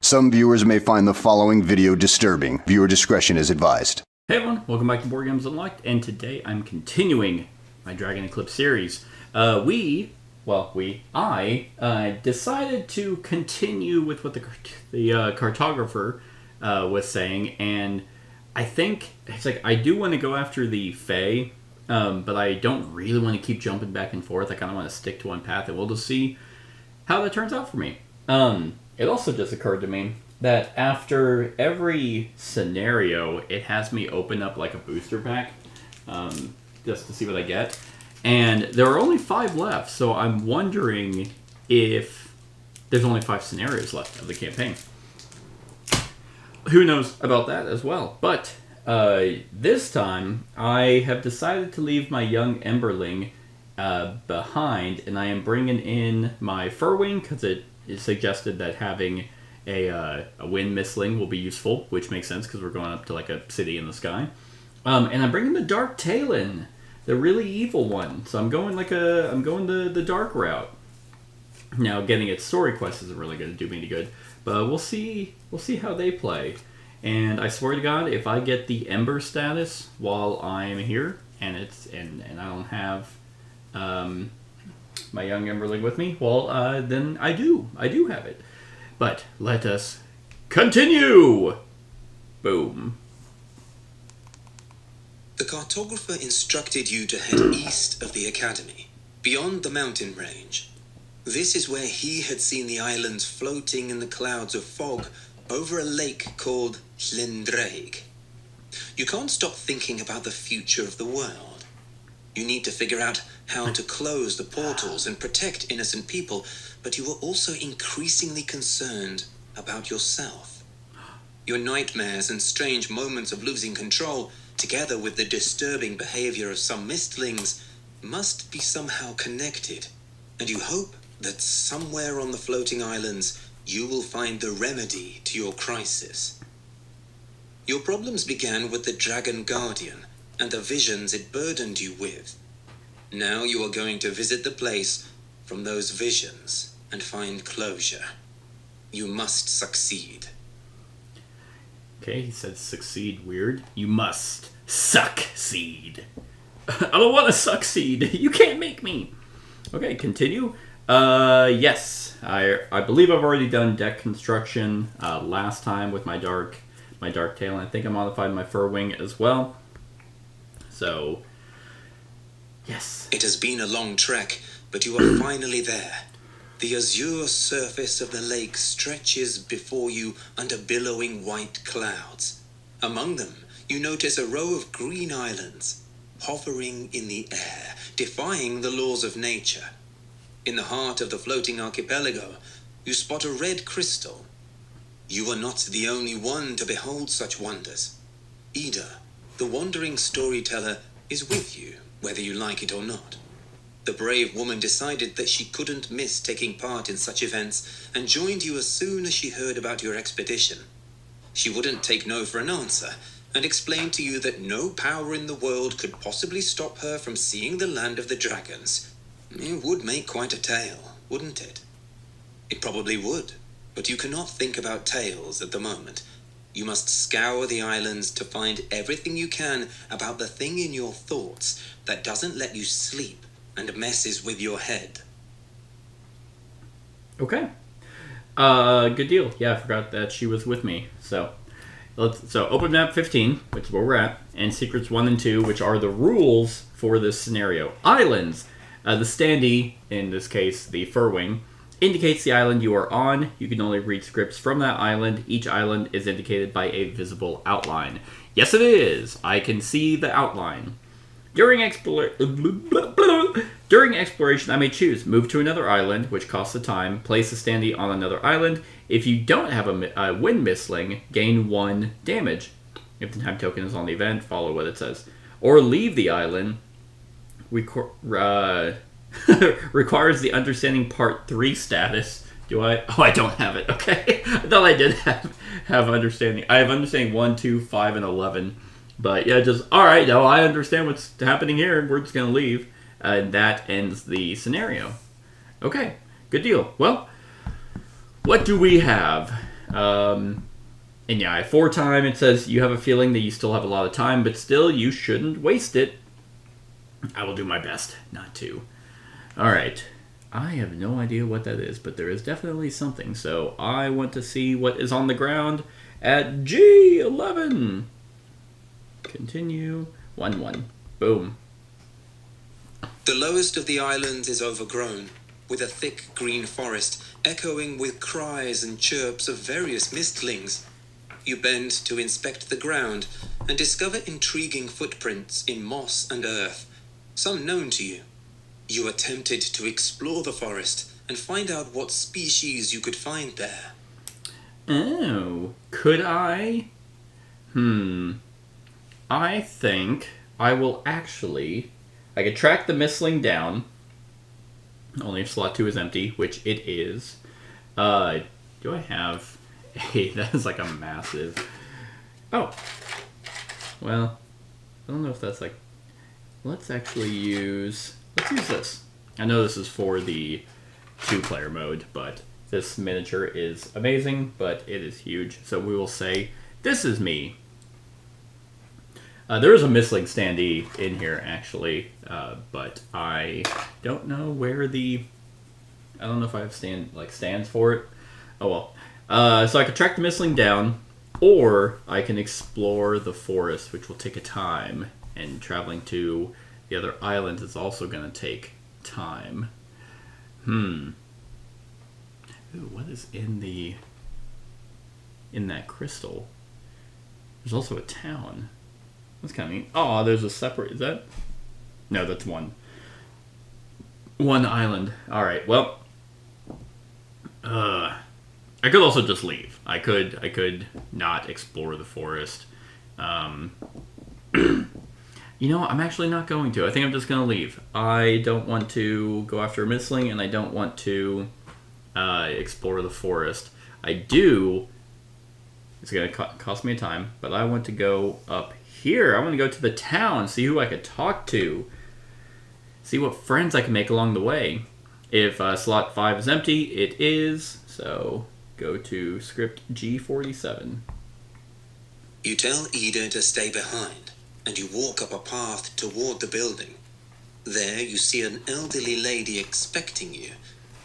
Some viewers may find the following video disturbing. Viewer discretion is advised. Hey everyone, welcome back to Board Games Unlocked, and today I'm continuing my Dragon Eclipse series. I decided to continue with what the cartographer was saying, and I think it's like I do want to go after the Fae, but I don't really want to keep jumping back and forth. I kind of want to stick to one path, and we'll just see how that turns out for me. It also just occurred to me that after every scenario, it has me open up like a booster pack, just to see what I get. And there are only 5 left, so I'm wondering if there's only 5 scenarios left of the campaign. Who knows about that as well. But this time, I have decided to leave my young Emberling behind, and I am bringing in my Furwing, because it is suggested that having a wind Mystling will be useful, which makes sense because we're going up to like a city in the sky. And I'm bringing the Dark Tail in, the really evil one. So I'm going the dark route. Now getting its story quest isn't really going to do me any good, but we'll see how they play. And I swear to God, if I get the Ember status while I'm here, and I don't have my young Emberling with me, well, then I do have it. But let us continue! Boom. The cartographer instructed you to head east of the academy, beyond the mountain range. This is where he had seen the islands floating in the clouds of fog over a lake called Llendraig. You can't stop thinking about the future of the world. You need to figure out how to close the portals and protect innocent people, but you are also increasingly concerned about yourself. Your nightmares and strange moments of losing control, together with the disturbing behavior of some Mystlings, must be somehow connected, and you hope that somewhere on the floating islands you will find the remedy to your crisis. Your problems began with the Dragon Guardian and the visions it burdened you with. Now you are going to visit the place from those visions and find closure. You must succeed. Okay, he said succeed weird. You must succeed. I don't want to succeed. You can't make me. Okay, continue. Yes, I believe I've already done deck construction last time with my dark tail, and I think I modified my Furwing as well. So, yes. It has been a long trek, but you are finally there. The azure surface of the lake stretches before you under billowing white clouds. Among them, you notice a row of green islands, hovering in the air, defying the laws of nature. In the heart of the floating archipelago, you spot a red crystal. You are not the only one to behold such wonders. Ida, the wandering storyteller, is with you, whether you like it or not. The brave woman decided that she couldn't miss taking part in such events and joined you as soon as she heard about your expedition. She wouldn't take no for an answer and explained to you that no power in the world could possibly stop her from seeing the land of the dragons. It would make quite a tale, wouldn't it? It probably would, but you cannot think about tales at the moment. You must scour the islands to find everything you can about the thing in your thoughts that doesn't let you sleep and messes with your head. Okay. Good deal. Yeah, I forgot that she was with me. So open map 15, which is where we're at, and secrets 1 and 2, which are the rules for this scenario. Islands. The standee, in this case the Furwing, indicates the island you are on. You can only read scripts from that island. Each island is indicated by a visible outline. Yes, it is. I can see the outline. During exploration, I may choose move to another island, which costs a time. Place a standee on another island. If you don't have a wind Mystling, gain 1 damage. If the time token is on the event, follow what it says. Or leave the island. Requires the Understanding Part 3 status. Do I? Oh, I don't have it. Okay. I thought I did have Understanding. I have Understanding 1, 2, 5, and 11. But yeah, just, alright, now I understand what's happening here. We're just going to leave. And that ends the scenario. Okay, good deal. Well, what do we have? And yeah, for time, it says you have a feeling that you still have a lot of time, but still, you shouldn't waste it. I will do my best not to. Alright. I have no idea what that is, but there is definitely something. So I want to see what is on the ground at G11. Continue. 1-1. Boom. The lowest of the islands is overgrown, with a thick green forest echoing with cries and chirps of various Mystlings. You bend to inspect the ground and discover intriguing footprints in moss and earth, some known to you. You attempted to explore the forest and find out what species you could find there. Oh, could I? I think I will actually... I could track the Mystling down. Only if slot 2 is empty, which it is. Do I have... Hey, that is like a massive... Oh. Well, I don't know if that's like... Let's actually use... Let's use this. I know this is for the 2-player mode, but this miniature is amazing, but it is huge. So we will say, this is me. There is a Mystling standee in here, actually, but I don't know where the... I don't know if I have stands for it. Oh well. So I could track the Mystling down, or I can explore the forest, which will take a time, and traveling to the other islands is also going to take time. Ooh, what is in that crystal? There's also a town. That's kind of neat. Oh, there's a separate... Is that... No, that's one island. Alright, well... I could also just leave. I could not explore the forest. You know, I'm actually not going to. I think I'm just going to leave. I don't want to go after a Mystling, and I don't want to explore the forest. I do... It's going to cost me a time, but I want to go up here. I want to go to the town, see who I could talk to. See what friends I can make along the way. If slot 5 is empty, it is. So, go to script G47. You tell Ida to stay behind, and you walk up a path toward the building. There you see an elderly lady expecting you.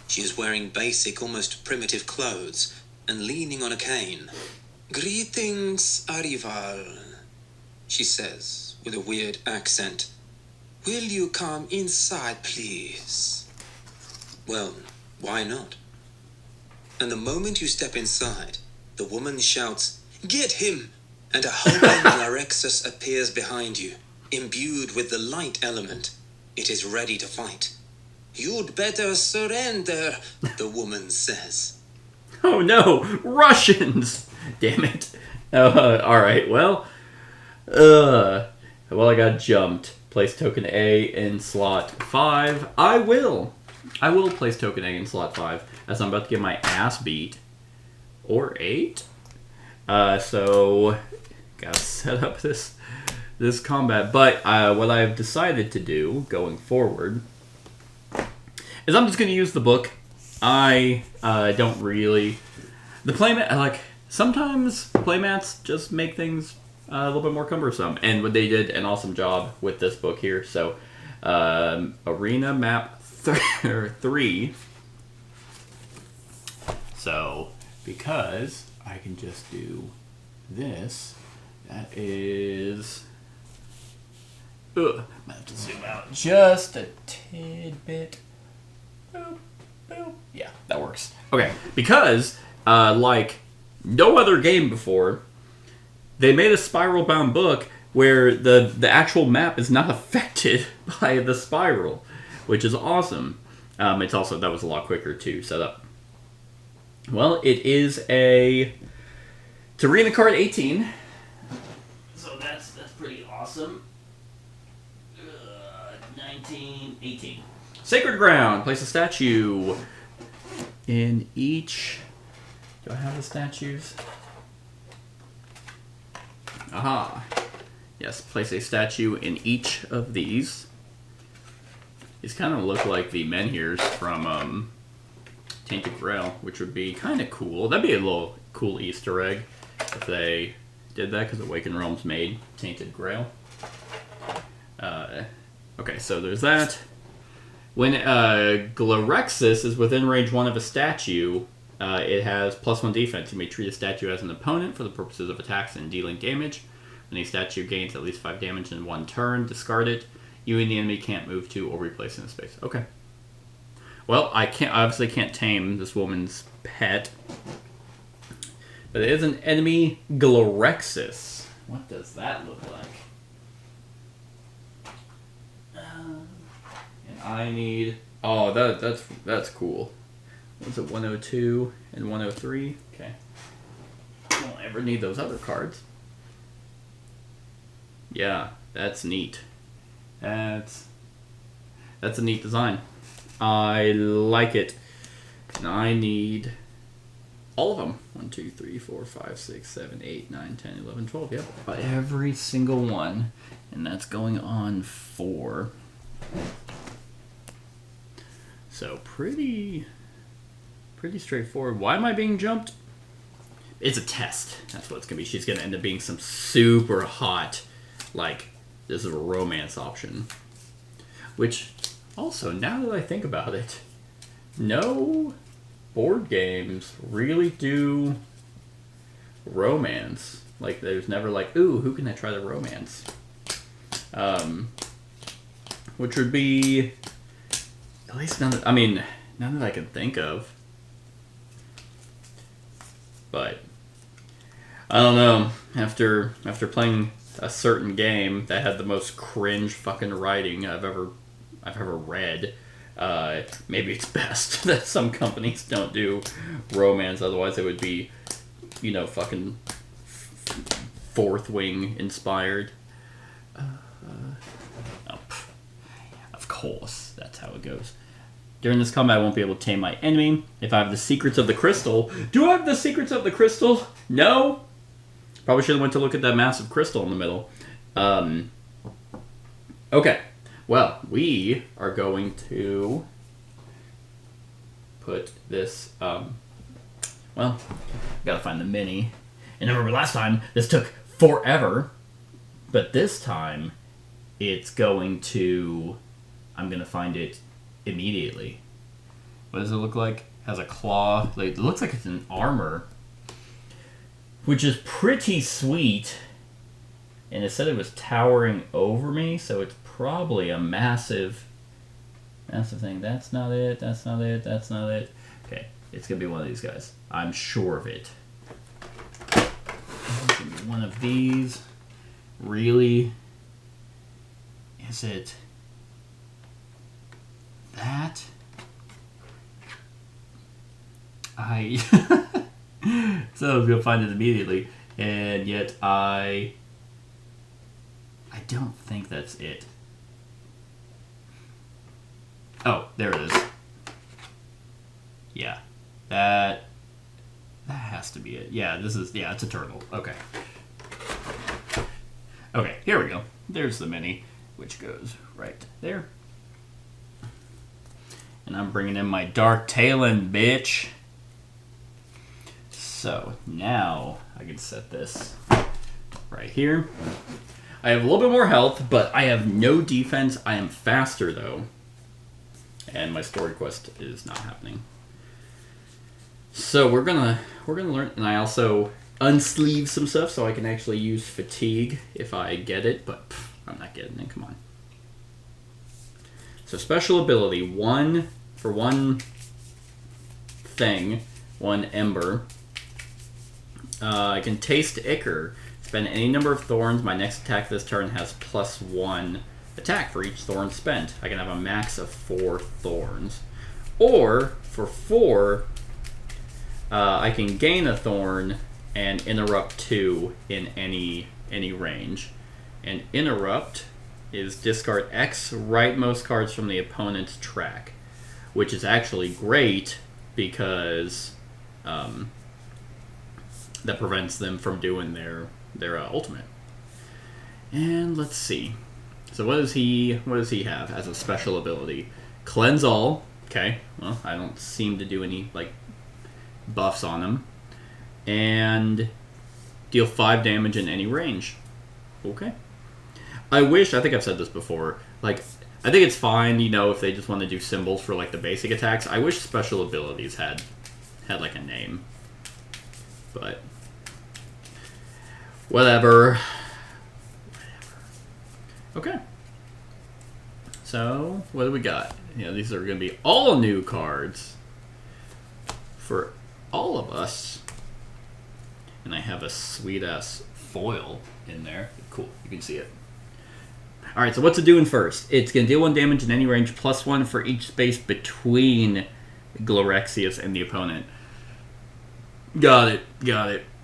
She is wearing basic, almost primitive clothes, and leaning on a cane. "Greetings, Arrival," she says, with a weird accent. "Will you come inside, please?" Well, why not? And the moment you step inside, the woman shouts, "Get him!" And a hulking Larexus appears behind you, imbued with the light element. It is ready to fight. "You'd better surrender," the woman says. Oh no! Russians! Damn it. Alright, well... Well, I got jumped. Place token A in slot 5. I will place token A in slot 5, as I'm about to get my ass beat. Or 8? So... Gotta set up this combat. But what I've decided to do, going forward, is I'm just going to use the book. I don't really... The playmat... Sometimes playmats just make things a little bit more cumbersome. And they did an awesome job with this book here. So, Arena Map 3. So, because I can just do this, that is... Might have to zoom out just a tidbit. Boop, boop. Yeah, that works. Okay, because, like no other game before, they made a spiral-bound book where the actual map is not affected by the spiral, which is awesome. It's also, that was a lot quicker to set up. Well, it is it's Arena Card 18. So that's pretty awesome. 1918. Sacred Ground. Place a statue in each... Do I have the statues? Aha. Yes, place a statue in each of these. These kind of look like the menhirs from Tainted Grail, which would be kind of cool. That'd be a little cool Easter egg if they did that, because Awakened Realms made Tainted Grail. Okay, so there's that. When Glorexus is within range 1 of a statue, it has +1 defense. You may treat a statue as an opponent for the purposes of attacks and dealing damage. When a statue gains at least 5 damage in 1 turn, discard it. You and the enemy can't move to or replace in the space. Okay. Well, I obviously can't tame this woman's pet. But it is an enemy Glorexus. What does that look like? And I need... Oh, that's cool. What's it, 102 and 103? Okay. I won't ever need those other cards. Yeah, that's neat. That's a neat design. I like it. And I need all of them. 1, 2, 3, 4, 5, 6, 7, 8, 9, 10, 11, 12. Yep. Every single one. And that's going on 4. So pretty straightforward. Why am I being jumped? It's a test. That's what it's going to be. She's going to end up being some super hot, like, this is a romance option. Which, also, now that I think about it, no board games really do romance. Like, there's never like, ooh, who can I try to romance? Which would be, at least none that I can think of. But I don't know. After playing a certain game that had the most cringe fucking writing I've ever read, maybe it's best that some companies don't do romance. Otherwise, it would be, fucking Fourth Wing inspired. Of course, that's how it goes. During this combat, I won't be able to tame my enemy. If I have the Secrets of the Crystal... Do I have the Secrets of the Crystal? No? Probably should have went to look at that massive crystal in the middle. Okay. Well, we are going to put this... gotta find the mini. And remember last time, this took forever. But this time, it's going to... I'm going to find it immediately. What does it look like? Has a claw. It looks like it's an armor, which is pretty sweet. And it said it was towering over me, so it's probably a massive thing. That's not it. That's not it. That's not it. Okay, it's gonna be one of these guys. I'm sure of it. It's gonna be one of these. Really? Is it that? So I was gonna find it immediately, and yet I don't think that's it. Oh, there it is. Yeah, that has to be it. Yeah, it's a turtle. Okay. Okay, here we go. There's the mini, which goes right there. And I'm bringing in my Dark Talon, bitch. So now I can set this right here. I have a little bit more health, but I have no defense. I am faster though, and my story quest is not happening. So we're gonna learn, and I also unsleeve some stuff so I can actually use fatigue if I get it, but I'm not getting it. Come on. So special ability, one thing, 1 ember. I can taste ichor. Spend any number of thorns. My next attack this turn has +1 attack for each thorn spent. I can have a max of 4 thorns. Or, for 4, I can gain a thorn and interrupt 2 in any range. And interrupt is discard X rightmost cards from the opponent's track, which is actually great because that prevents them from doing their ultimate. And let's see. So what does he have as a special ability? Cleanse all. Okay. Well, I don't seem to do any buffs on him. and deal 5 damage in any range. Okay. I think I've said this before, like, I think it's fine, you know, if they just want to do symbols for, like, the basic attacks. I wish special abilities had like, a name. But, whatever. Okay. So, what do we got? You know, these are going to be all new cards for all of us. And I have a sweet-ass foil in there. Cool, you can see it. Alright, so what's it doing first? It's going to deal 1 damage in any range, +1 for each space between Glorexius and the opponent. Got it.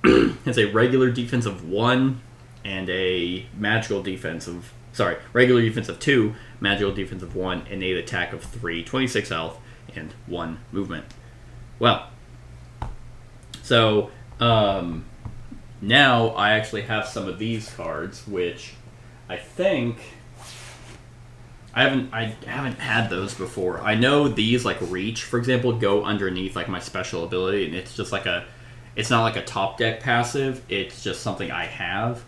It's a regular defense of 1 and a magical defense of... Sorry, regular defense of 2, magical defense of 1, innate attack of 3, 26 health, and 1 movement. Well, so now I actually have some of these cards, which I think I haven't had those before. I know these, like Reach, for example, go underneath like my special ability, and it's just like it's not like a top deck passive. It's just something I have.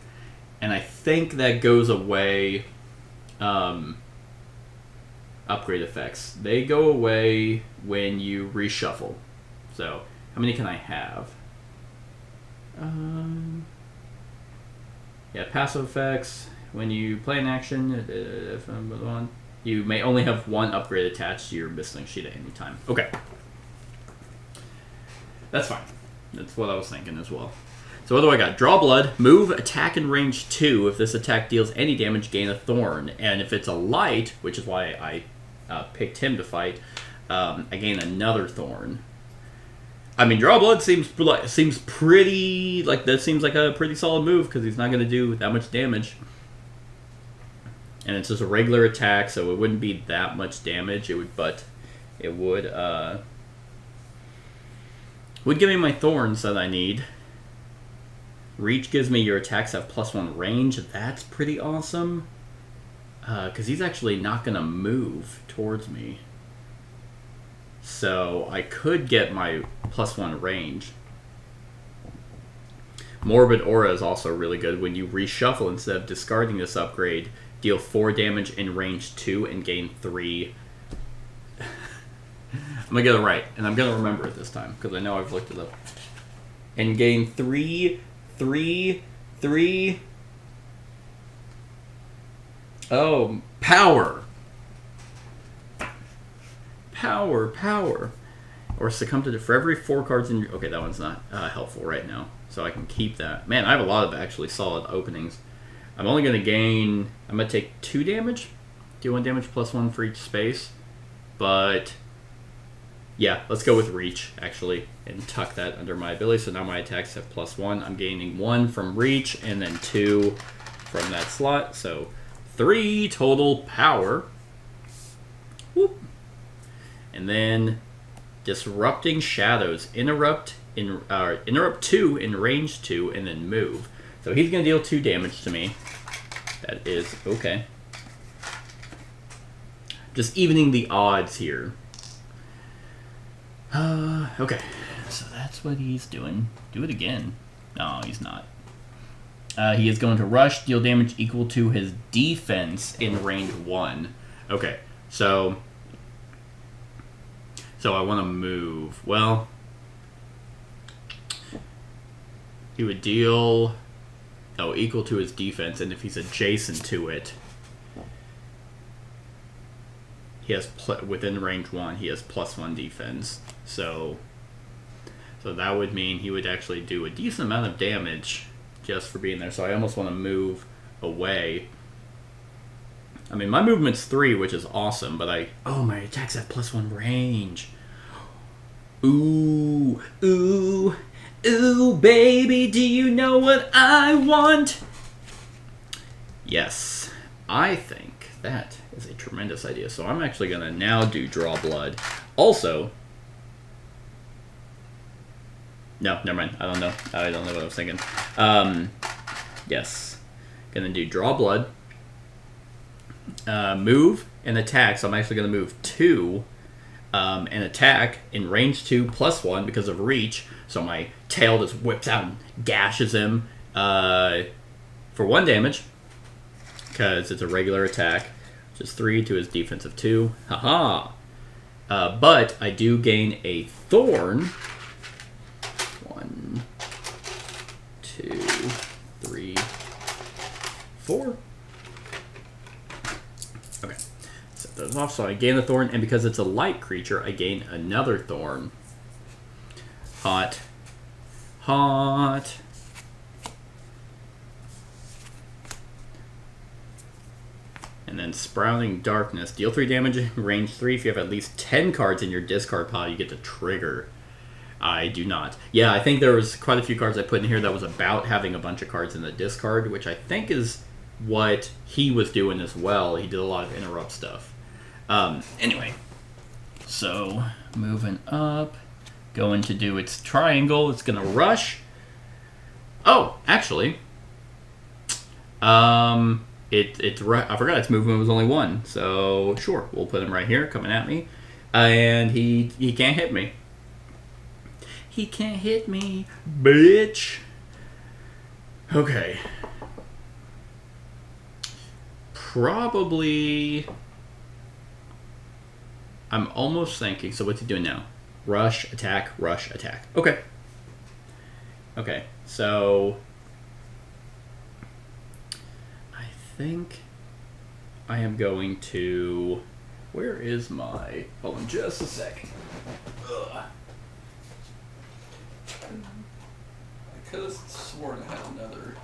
And I think that goes away. Upgrade effects. They go away when you reshuffle. So, how many can I have? Yeah, passive effects. When you play an action, you may only have 1 upgrade attached to your Mystling sheet at any time. Okay. That's fine. That's what I was thinking as well. So what do I got? Draw blood, move, attack in range 2. If this attack deals any damage, gain a thorn. And if it's a light, which is why I picked him to fight, I gain another thorn. I mean, draw blood seems pretty, like, that seems like a pretty solid move, because he's not going to do that much damage. And it's just a regular attack, so it wouldn't be that much damage. It would give me my thorns that I need. Reach gives me your attacks have +1 range. That's pretty awesome. Because he's actually not going to move towards me. So I could get my +1 range. Morbid Aura is also really good. When you reshuffle, instead of discarding this upgrade, deal 4 damage in range 2 and gain 3. I'm going to get it right, and I'm going to remember it this time, because I know I've looked it up. And gain 3... Oh, power. Power. Or succumb to for every 4 cards in your... Okay, that one's not helpful right now, so I can keep that. Man, I have a lot of actually solid openings. I'm only going to gain... I'm going to take 2 damage. Do 1 damage +1 for each space. But... yeah, let's go with Reach, actually, and tuck that under my ability. So now my attacks have +1. I'm gaining 1 from Reach, and then 2 from that slot. So 3 total power. Whoop. And then Disrupting Shadows. Interrupt 2 in range 2, and then move. So he's going to deal 2 damage to me. That is okay. Just evening the odds here. Okay, so that's what he's doing. Do it again. No, he's not. He is going to rush, deal damage equal to his defense in range 1. Okay, so I want to move. Well, he would deal equal to his defense, and if he's adjacent to it, he has within range 1. He has +1 defense. So that would mean he would actually do a decent amount of damage just for being there. So I almost want to move away. I mean, my movement's 3, which is awesome, but my attacks have +1 range. Ooh, baby, do you know what I want? Yes, I think that is a tremendous idea. So I'm actually going to now do Draw Blood. Also, no, never mind. I don't know what I was thinking. Yes, going to do Draw Blood. Move and attack. So I'm actually going to move 2. and attack in range 2 +1 because of reach. So my tail just whips out and gashes him for 1 damage because it's a regular attack, which is 3 to his defense of 2. Haha! But I do gain a thorn. 1, 2, 3, 4. Okay. Set those off. So I gain a thorn, and because it's a light creature, I gain another thorn. Hot. Hot. And then Sprouting Darkness. Deal 3 damage in range 3. If you have at least 10 cards in your discard pile, you get to trigger. I do not. Yeah, I think there was quite a few cards I put in here that was about having a bunch of cards in the discard, which I think is what he was doing as well. He did a lot of interrupt stuff. Anyway, so moving up, going to do its triangle. It's going to rush. Oh, actually, I forgot its movement was only 1. So sure, we'll put him right here, coming at me, and he can't hit me. He can't hit me, bitch. Okay. Probably. I'm almost thinking. So what's he doing now? Rush, attack, rush, attack. Okay. Okay. So I think I am going to. Where is my? Hold on, just a second. Ugh. I could have sworn I had another.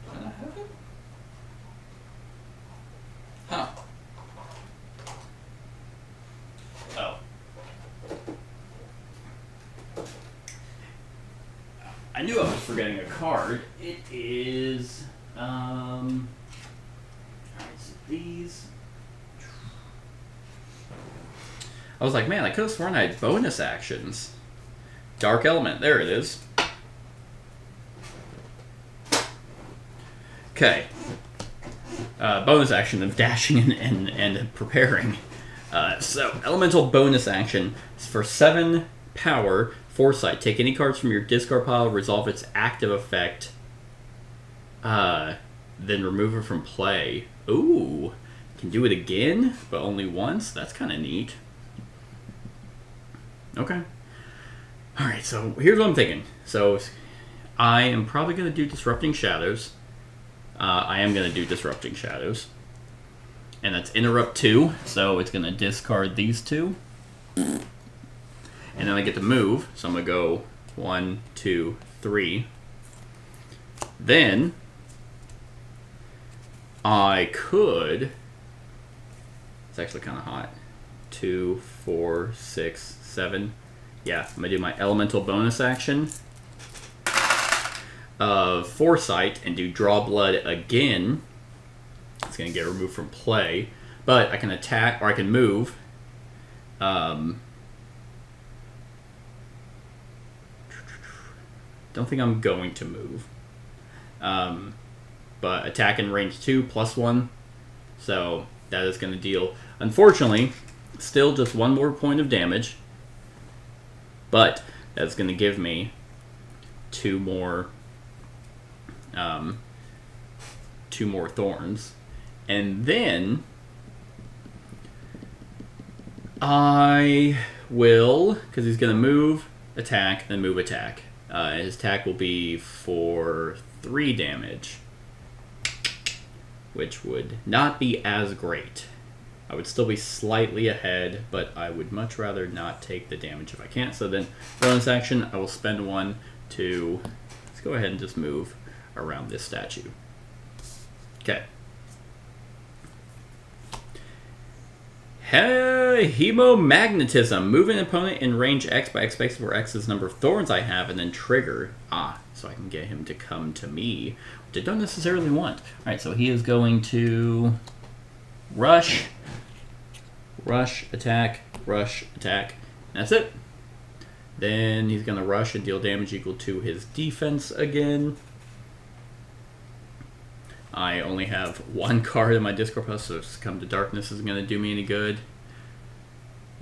Can I have it? Huh. Oh. I knew I was forgetting a card. It is, alright, so these. I was like, man, I could have sworn I had bonus actions. Dark Element, there it is. Okay. Bonus action of dashing and preparing. So, elemental bonus action is for 7 power, foresight. Take any cards from your discard pile, resolve its active effect, then remove it from play. Ooh, can do it again, but only once? That's kind of neat. Okay. Alright, so here's what I'm thinking. So, I am probably going to do Disrupting Shadows. I am going to do Disrupting Shadows. And that's Interrupt 2, so it's going to discard these 2. And then I get to move, so I'm going to go 1, 2, 3. Then, I could... It's actually kind of hot. 2, 4, 6, 7. Yeah, I'm going to do my elemental bonus action of Foresight and do Draw Blood again. It's going to get removed from play. But I can attack, or I can move. Don't think I'm going to move. But attack in range 2 +1. So that is going to deal, unfortunately, still just 1 more point of damage. But that's going to give me 2 more thorns. And then I will, because he's going to move, attack, then move, attack. His attack will be for 3 damage, which would not be as great. I would still be slightly ahead, but I would much rather not take the damage if I can't. So then, bonus action, I will spend 1 to... Let's go ahead and just move around this statue. Okay. Hemomagnetism. Move an opponent in range X by X space where X is the number of thorns I have, and then trigger. So I can get him to come to me, which I don't necessarily want. Alright, so he is going to rush, attack, rush, attack. That's it. Then he's going to rush and deal damage equal to his defense again. I only have 1 card in my discard pile, so Succumb to Darkness isn't going to do me any good.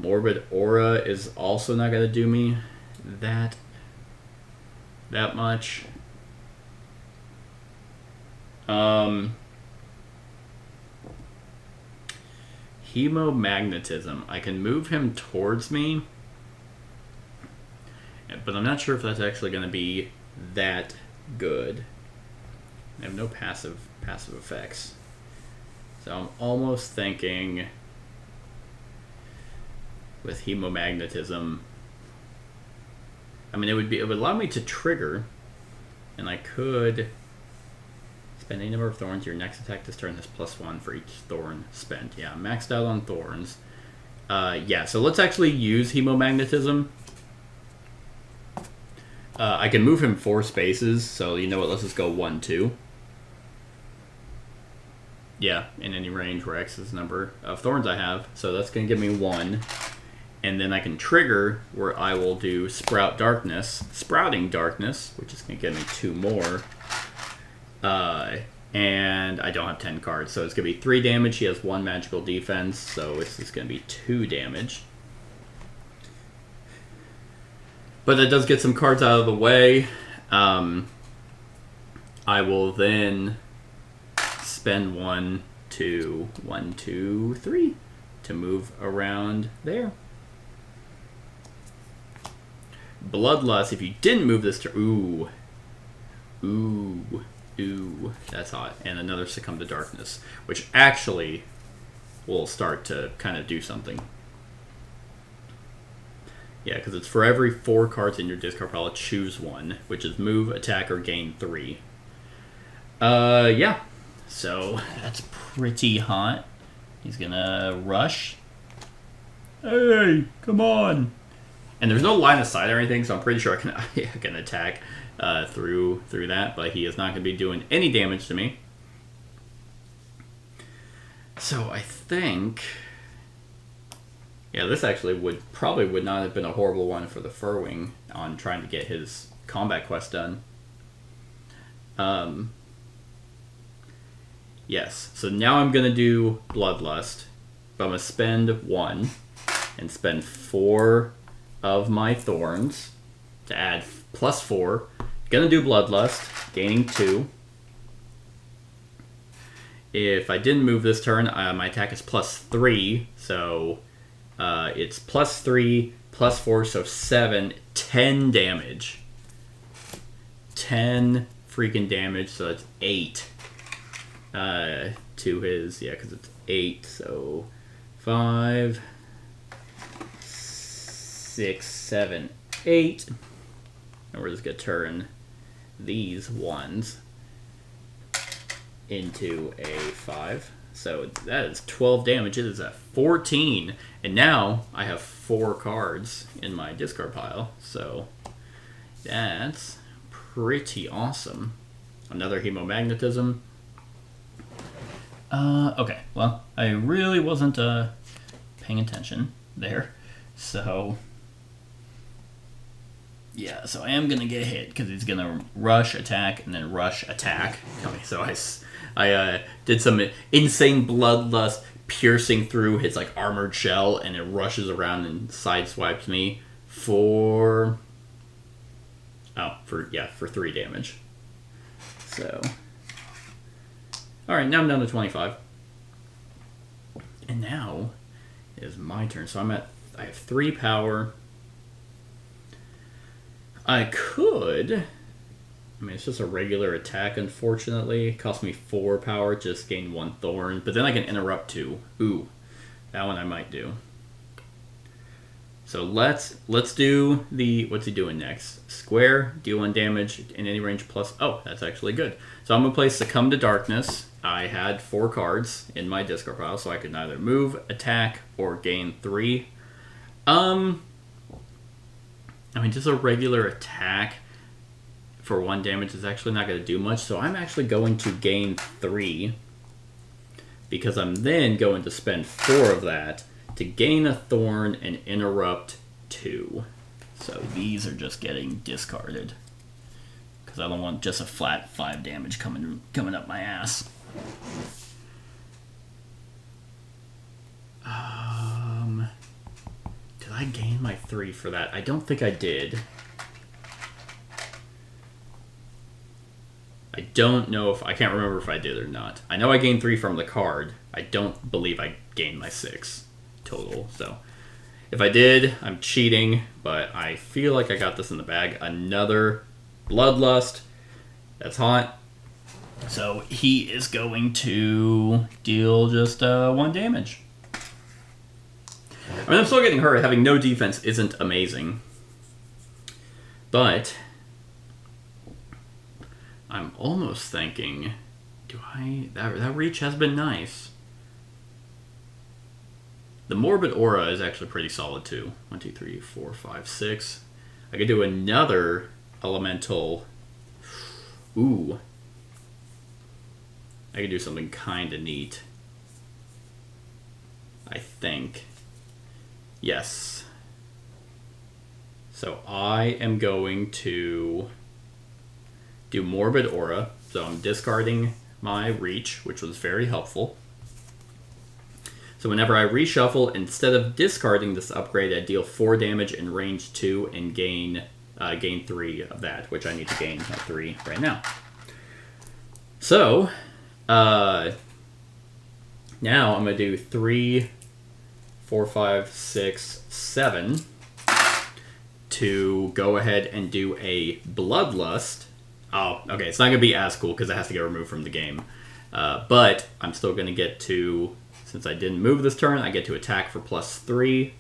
Morbid Aura is also not going to do me that much. Hemomagnetism. I can move him towards me, but I'm not sure if that's actually going to be that good. I have no passive effects. So I'm almost thinking with hemomagnetism, I mean, it would allow me to trigger, and I could spend any number of thorns. Your next attack this turn has +1 for each thorn spent. Yeah, I'm maxed out on thorns. Yeah, so let's actually use hemomagnetism. I can move him 4 spaces, so you know what? Let's just go 1, 2. Yeah, in any range where X is the number of thorns I have. So that's going to give me 1. And then I can trigger where I will do Sprouting Darkness, which is going to give me 2 more. And I don't have 10 cards, so it's going to be 3 damage. He has 1 magical defense, so it's just going to be 2 damage. But that does get some cards out of the way. I will then spend 1, 2, 3 to move around there. Bloodlust, if you didn't move this turn, ooh, that's hot. And another Succumb to Darkness, which actually will start to kind of do something. Yeah, because it's for every 4 cards in your discard pile, choose 1, which is move, attack, or gain 3. Yeah. So that's pretty hot. He's gonna rush. Hey, come on! And there's no line of sight or anything, so I'm pretty sure I can attack through that, but he is not going to be doing any damage to me. So I think, yeah, this actually would not have been a horrible one for the Furwing on trying to get his combat quest done. Yes, so now I'm going to do Bloodlust, but I'm going to spend 1 and spend 4 of my thorns to add +4. Gonna do Bloodlust, gaining 2. If I didn't move this turn, my attack is +3, so it's +3, +4, so 7, 10 damage. 10 freaking damage, so that's 8 to his, yeah, because it's 8, so 5, 6, 7, 8. And we're just going to turn these ones into a 5. So that is 12 damage. It is a 14. And now I have 4 cards in my discard pile. So that's pretty awesome. Another Hemomagnetism. Okay, well, I really wasn't paying attention there. So yeah, so I am going to get hit because he's going to rush, attack, and then rush, attack. Okay, so I did some insane bloodlust piercing through his like armored shell, and it rushes around and sideswipes me for 3 damage. So, all right, now I'm down to 25. And now is my turn. So I have 3 power. I mean, it's just a regular attack, unfortunately. It cost me 4 power, just gain 1 thorn. But then I can interrupt 2. Ooh, that one I might do. So let's do the, what's he doing next? Square, deal 1 damage in any range plus, oh, that's actually good. So I'm going to play Succumb to Darkness. I had 4 cards in my discard pile, so I could neither move, attack, or gain 3. I mean, just a regular attack for 1 damage is actually not going to do much, so I'm actually going to gain 3 because I'm then going to spend 4 of that to gain a thorn and interrupt 2. So these are just getting discarded because I don't want just a flat 5 damage coming up my ass. I gain my 3 for that? I don't think I did. I don't know if... I can't remember if I did or not. I know I gained 3 from the card. I don't believe I gained my 6 total. So if I did, I'm cheating. But I feel like I got this in the bag. Another Bloodlust. That's hot. So he is going to deal just 1 damage. I mean, I'm still getting hurt. Having no defense isn't amazing. But I'm almost thinking, that reach has been nice. The Morbid Aura is actually pretty solid too. 1, 2, 3, 4, 5, 6. I could do another elemental. Ooh. I could do something kind of neat. I think. Yes. So I am going to do Morbid Aura. So I'm discarding my Reach, which was very helpful. So whenever I reshuffle, instead of discarding this upgrade, I deal 4 damage in range 2 and gain 3 of that, which I need to gain 3 right now. So now I'm going to do 3, 4, 5, 6, 7 to go ahead and do a Bloodlust. Oh, okay, it's not going to be as cool because it has to get removed from the game. But I'm still going to get to, since I didn't move this turn, I get to attack for +3.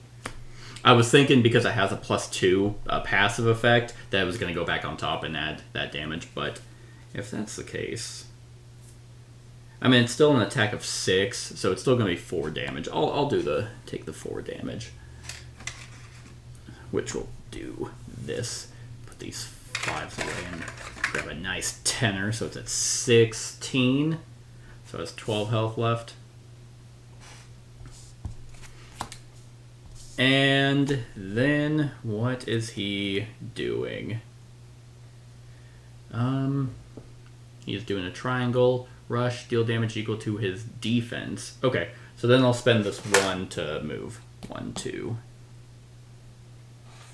I was thinking because it has a +2 passive effect that it was going to go back on top and add that damage. But if that's the case... I mean, it's still an attack of 6, so it's still going to be 4 damage. I'll take the 4 damage, which will do this. Put these 5s away and grab a nice tenor, so it's at 16. So it has 12 health left. And then what is he doing? He's doing a triangle. Rush, deal damage equal to his defense. Okay, so then I'll spend this 1 to move. 1, 2,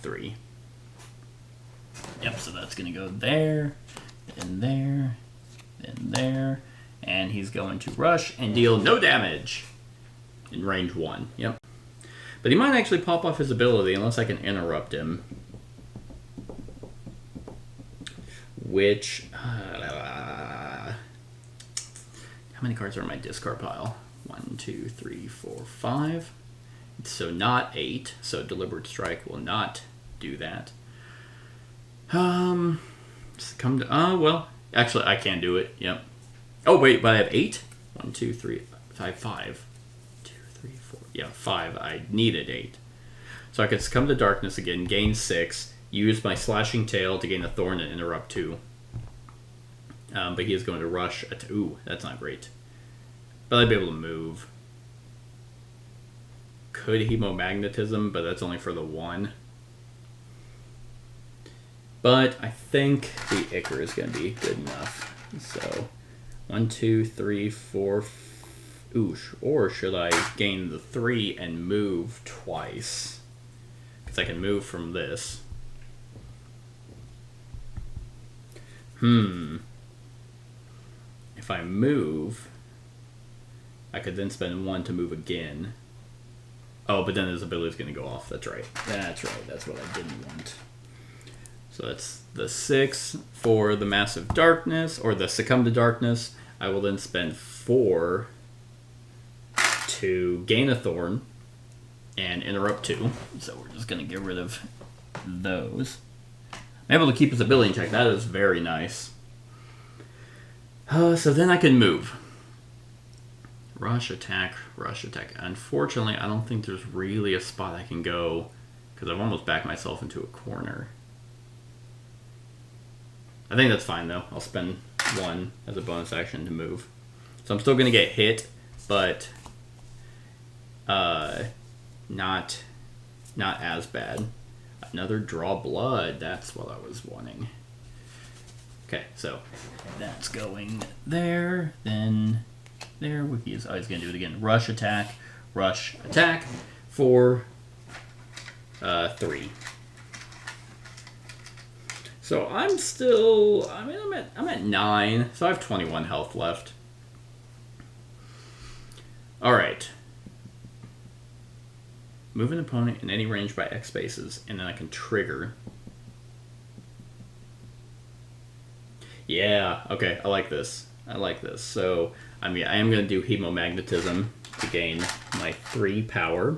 3. Yep, so that's going to go there, then there, then there. And he's going to rush and deal no damage in range 1. Yep. But he might actually pop off his ability unless I can interrupt him. Which... how many cards are in my discard pile? 1, 2, 3, 4, 5. So not 8. So Deliberate Strike will not do that. Well, actually I can do it. Yep. Oh wait, but I have 8. 1, 2, 3, 5. 2, 3, 4. Yeah, 5. I needed 8. So I could Succumb to Darkness again, gain 6, use my Slashing Tail to gain a Thorn and interrupt 2. But he is going to rush. Ooh, that's not great. But I'd be able to move. Could Hemomagnetism, but that's only for the 1. But I think the Ichor is going to be good enough. So 1, 2, 3, 4. Ooh, or should I gain the 3 and move twice? Because I can move from this. If I move, I could then spend 1 to move again. Oh, but then his ability is going to go off. That's right. That's right. That's what I didn't want. So that's the 6 for the Massive Darkness, or the Succumb to Darkness. I will then spend 4 to gain a Thorn and interrupt 2. So we're just going to get rid of those. I'm able to keep his ability in check. That is very nice. So then I can move. Rush, attack, rush, attack. Unfortunately, I don't think there's really a spot I can go because I've almost backed myself into a corner. I think that's fine though. I'll spend 1 as a bonus action to move. So I'm still going to get hit, but not as bad. Another Draw Blood. That's what I was wanting. Okay, so that's going there, then there. He's always going to do it again. Rush, attack for 3. So I'm still, I'm at 9, so I have 21 health left. Alright. Move an opponent in any range by X spaces, and then I can trigger. Yeah, okay, I like this. So, I am going to do Hemomagnetism to gain my 3 power.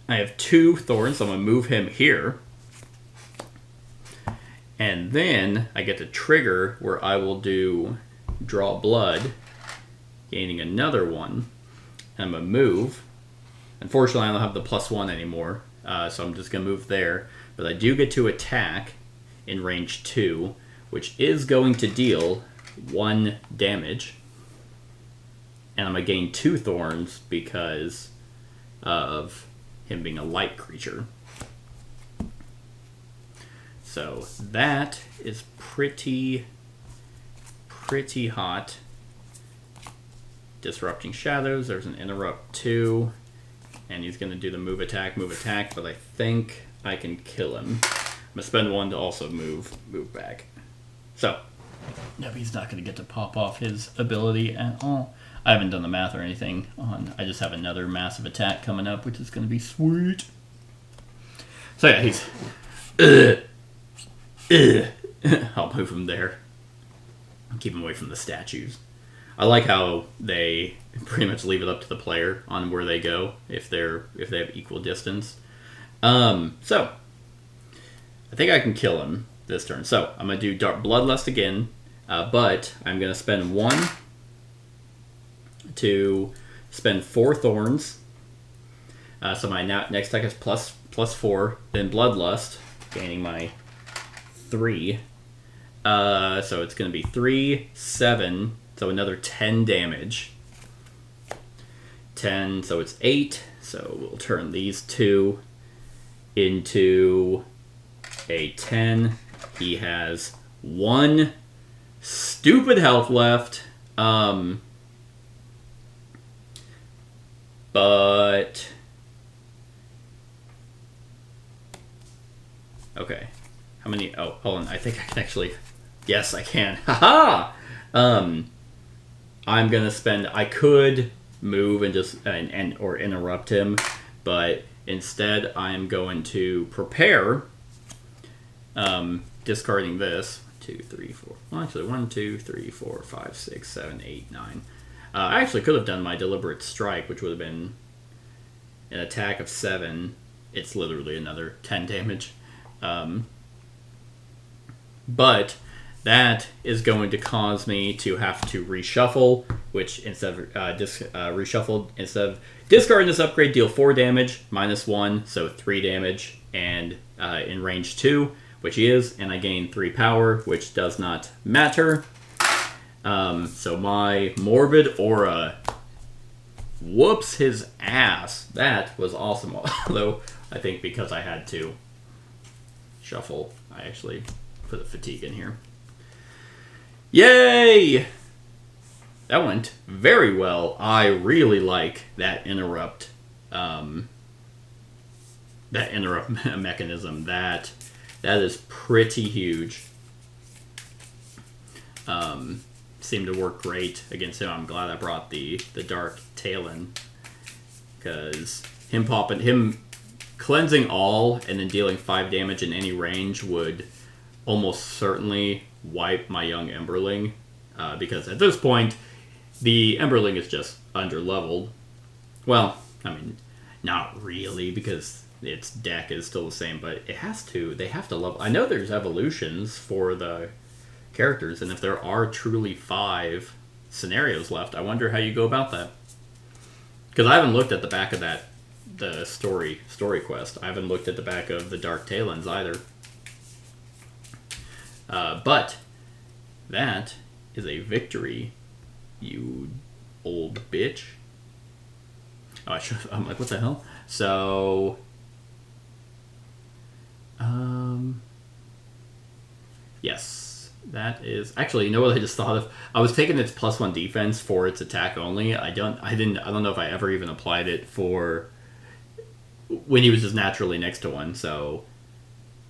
I have 2 thorns, so I'm going to move him here. And then I get to trigger where I will do Draw Blood, gaining another 1. And I'm going to move. Unfortunately, I don't have the +1 anymore, so I'm just going to move there. But I do get to attack in range 2, which is going to deal 1 damage. And I'm going to gain 2 thorns because of him being a light creature. So that is pretty hot. Disrupting Shadows, there's an Interrupt 2. And he's going to do the move attack, but I think I can kill him. I'm going to spend 1 to also move back. So, no, he's not going to get to pop off his ability at all. I haven't done the math or anything on. I just have another massive attack coming up, which is going to be sweet. So yeah, he's. I'll move him there. Keep him away from the statues. I like how they pretty much leave it up to the player on where they go if they have equal distance. So I think I can kill him this turn. So I'm gonna do Dark Bloodlust again, but I'm gonna spend 1 to spend 4 thorns. So my next attack is +4, then Bloodlust, gaining my 3. So it's gonna be 3, 7. So another 10 damage. 10, so it's 8. So we'll turn these 2 into a 10. He has 1 stupid health left. But... okay. How many... oh, hold on. I think I can actually... yes, I can. Haha! I'm gonna spend. I could move and just or interrupt him, but instead I'm going to prepare. Discarding this 2, 3, 4. Well, actually 1, 2, 3, 4, 5, 6, 7, 8, 9. I actually could have done my deliberate strike, which would have been an attack of 7. It's literally another 10 damage, but. That is going to cause me to have to reshuffle, which instead of discarding this upgrade, deal 4 damage, -1, so 3 damage, and in range 2, which he is, and I gain 3 power, which does not matter. So my Morbid Aura whoops his ass. That was awesome, although I think because I had to shuffle, I actually put a fatigue in here. Yay! That went very well. I really like that interrupt. That interrupt mechanism. That is pretty huge. Seemed to work great against him. I'm glad I brought the Dark Talon, because him cleansing all and then dealing 5 damage in any range would almost certainly wipe my young Emberling, because at this point the Emberling is just under-leveled. Well, I mean, not really, because its deck is still the same, but they have to level. I know there's evolutions for the characters, and if there are truly 5 scenarios left, I wonder how you go about that. Because I haven't looked at the back of the story quest. I haven't looked at the back of the Dark Talons either. But that is a victory, you old bitch. Oh, I'm like, what the hell? So, yes, that is actually. You know what I just thought of? I was taking its +1 defense for its attack only. I don't know if I ever even applied it for when he was just naturally next to one, so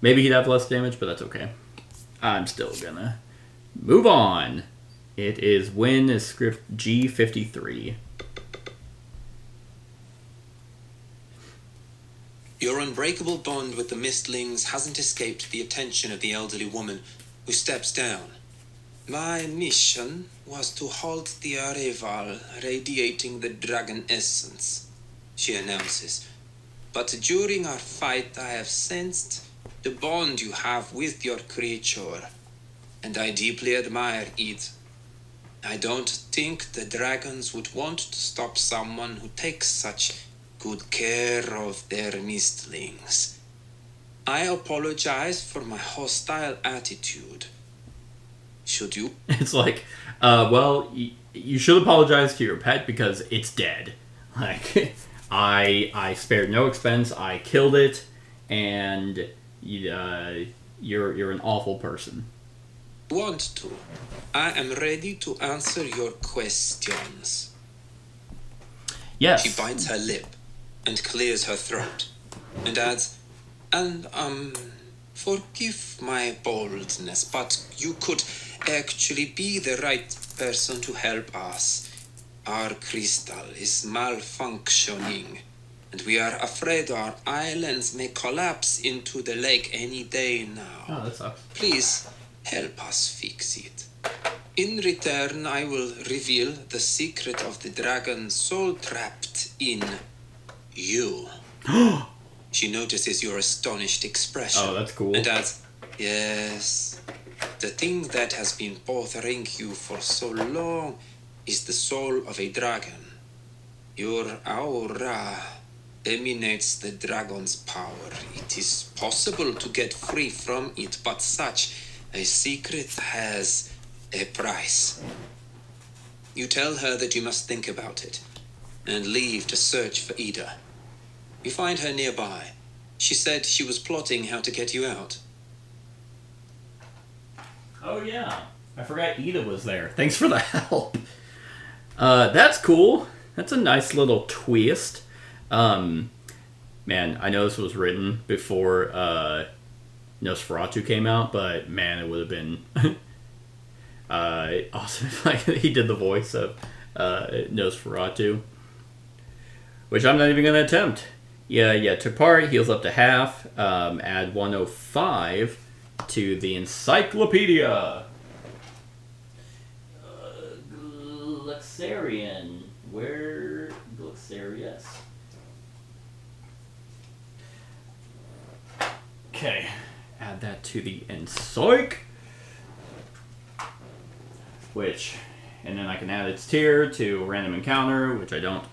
maybe he'd have less damage, but that's okay. I'm still gonna move on. It is Win is script G53. Your unbreakable bond with the Mystlings hasn't escaped the attention of the elderly woman, who steps down. My mission was to halt the arrival radiating the dragon essence, she announces. But during our fight, I have sensed the bond you have with your creature, and I deeply admire it. I don't think the dragons would want to stop someone who takes such good care of their Mystlings. I apologize for my hostile attitude. Should you? It's like, well, you should apologize to your pet because it's dead. Like, I spared no expense. I killed it, and you're an awful person. Want to? I am ready to answer your questions. Yes. She bites her lip and clears her throat, and adds, and forgive my boldness, but you could actually be the right person to help us. Our crystal is malfunctioning, and we are afraid our islands may collapse into the lake any day now. Oh, that sucks. Please help us fix it. In return, I will reveal the secret of the dragon's soul trapped in you. She notices your astonished expression. Oh, that's cool. And adds, yes, the thing that has been bothering you for so long is the soul of a dragon. Your aura emanates the dragon's power. It is possible to get free from it, but such a secret has a price. You tell her that you must think about it and leave to search for Ida. You find her nearby. She said she was plotting how to get you out. Oh, yeah. I forgot Ida was there. Thanks for the help. That's cool. That's a nice little twist. Man, I know this was written before Nosferatu came out, but man, it would have been awesome if he did the voice of Nosferatu. Which I'm not even going to attempt. Yeah, took part, heals up to half, add 105 to the encyclopedia. Gluxarian. Where? Gluxarius. Okay, add that to the encyc. And then I can add its tier to random encounter, which I don't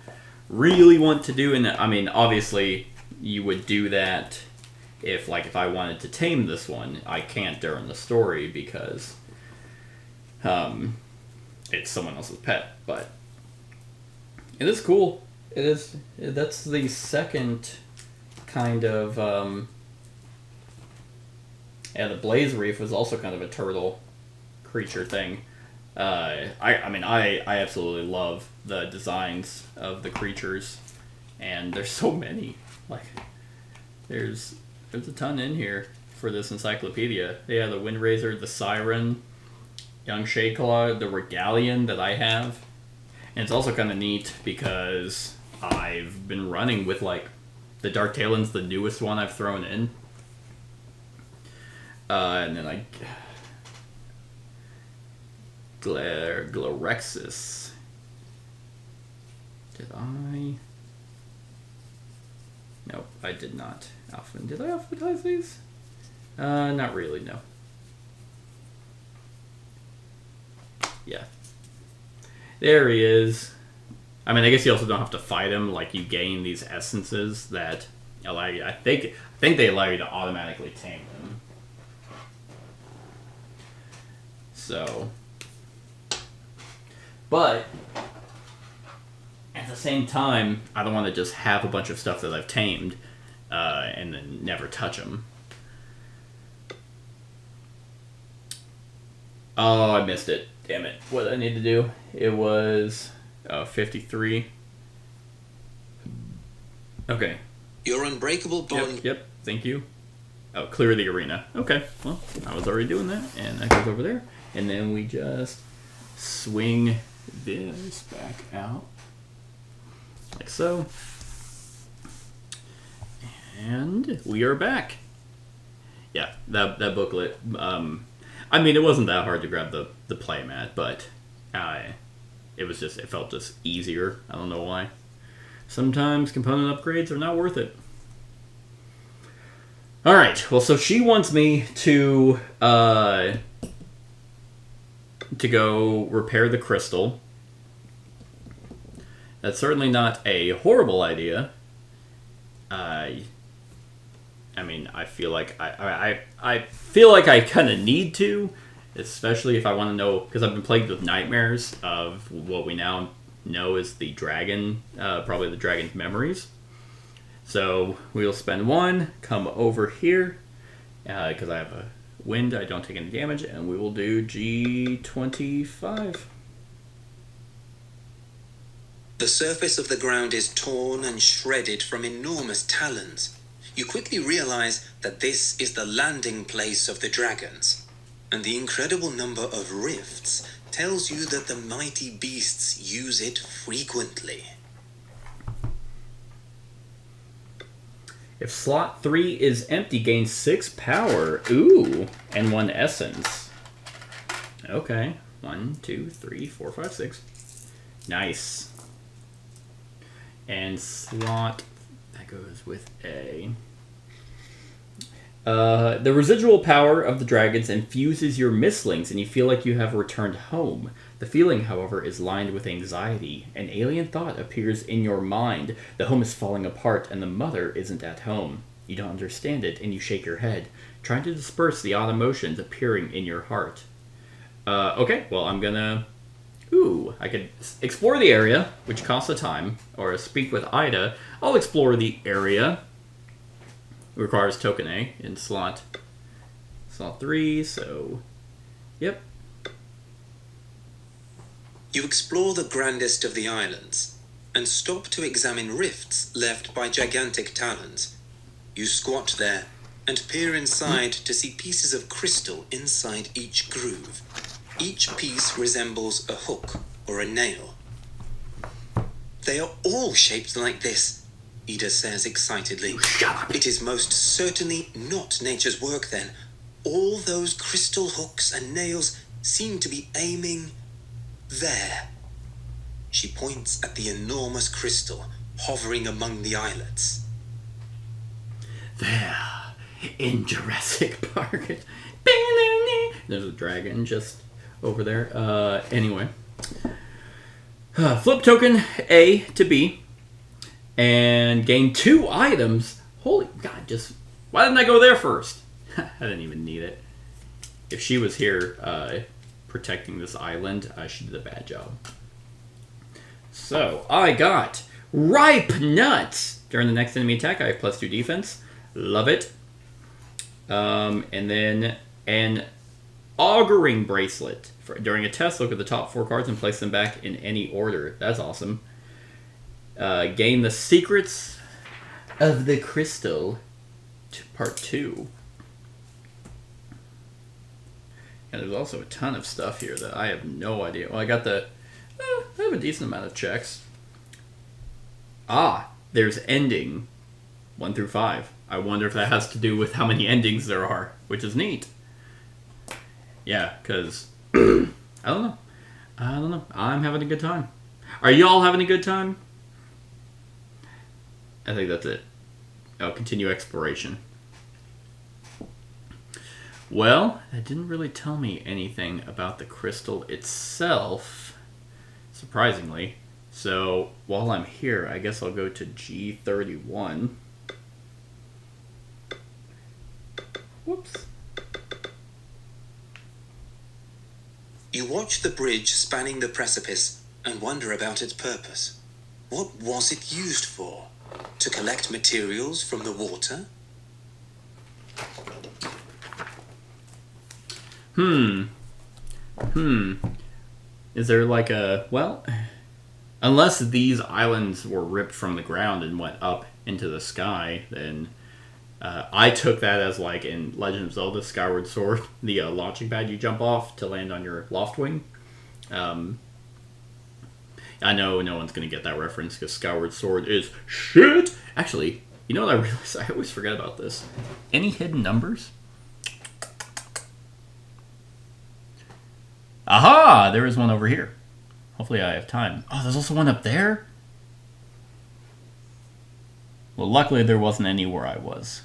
really want to do. And I mean, obviously, you would do that if I wanted to tame this one. I can't during the story because it's someone else's pet. But it is cool. It is. That's the second kind of. The Blaze Reef was also kind of a turtle creature thing. I absolutely love the designs of the creatures, and there's so many. There's a ton in here for this encyclopedia. Yeah, the Windraiser, the Siren, Young Shadeclaw, the Regalian that I have, and it's also kind of neat because I've been running with the Dark Talon's the newest one I've thrown in, and then Glorexus. Did I? Nope, I did not. Did I alphabetize these? Not really, no. Yeah. There he is. I mean, I guess you also don't have to fight him. You gain these essences that allow you. I think they allow you to automatically tame them. So. But at the same time, I don't want to just have a bunch of stuff that I've tamed and then never touch them. Oh, I missed it. Damn it. What did I need to do? It was 53. Okay. Your unbreakable bond. Yep, thank you. Oh, clear the arena. Okay, well, I was already doing that, and that goes over there. And then we just swing this back out, like so. And we are back. Yeah, that booklet, I mean, it wasn't that hard to grab the playmat, but it felt just easier. I don't know why. Sometimes component upgrades are not worth it. Alright, well, so she wants me to go repair the crystal. That's certainly not a horrible idea. I mean, I feel like I feel like I kind of need to, especially if I want to know, because I've been plagued with nightmares of what we now know is the dragon, probably the dragon's memories. So we'll spend one, come over here, because I have a wind, I don't take any damage, and we will do G25. The surface of the ground is torn and shredded from enormous talons. You quickly realize that this is the landing place of the dragons, and the incredible number of rifts tells you that the mighty beasts use it frequently. If slot 3 is empty, gain 6 power. Ooh, and 1 essence. Okay, 1, 2, 3, 4, 5, 6. Nice. And slot, that goes with A. The residual power of the dragons infuses your Mystlings, and you feel like you have returned home. The feeling, however, is lined with anxiety. An alien thought appears in your mind. The home is falling apart, and the mother isn't at home. You don't understand it, and you shake your head, trying to disperse the odd emotions appearing in your heart. Okay, well, I'm gonna... Ooh, I could explore the area, which costs a time, or speak with Ida. I'll explore the area. It requires token A in slot 3, so... Yep. You explore the grandest of the islands, and stop to examine rifts left by gigantic talons. You squat there, and peer inside to see pieces of crystal inside each groove. Each piece resembles a hook or a nail. They are all shaped like this, Ida says excitedly. Shut up. It is most certainly not nature's work then. All those crystal hooks and nails seem to be aiming there. She points at the enormous crystal hovering among the islets. There, in Jurassic Park. There's a dragon just over there. Anyway. Flip token A to B. And gain 2 items. Holy God, why didn't I go there first? I didn't even need it. If she was here protecting this island, she did a bad job. So, I got Ripe Nuts. During the next enemy attack, I have +2 defense. Love it. And then an Auguring Bracelet. During a test, look at the top 4 cards and place them back in any order. That's awesome. Gain the Secrets of the Crystal, Part 2. And there's also a ton of stuff here that I have no idea. Well, I got I have a decent amount of checks. There's ending 1 through 5. I wonder if that has to do with how many endings there are, which is neat. Yeah, because I don't know. I'm having a good time. Are y'all having a good time? I think that's it. Oh, continue exploration. Well, that didn't really tell me anything about the crystal itself, surprisingly. So, while I'm here, I guess I'll go to G31. Whoops. You watch the bridge spanning the precipice and wonder about its purpose. What was it used for? To collect materials from the water? Is there like a... Well, Unless these islands were ripped from the ground and went up into the sky, then I took that as like in Legend of Zelda Skyward Sword, the launching pad you jump off to land on your loft wing. I know no one's going to get that reference because Skyward Sword is shit. Actually, you know what I realized? I always forget about this. Any hidden numbers? Aha! There is one over here. Hopefully I have time. Oh, there's also one up there? Well, luckily there wasn't any where I was.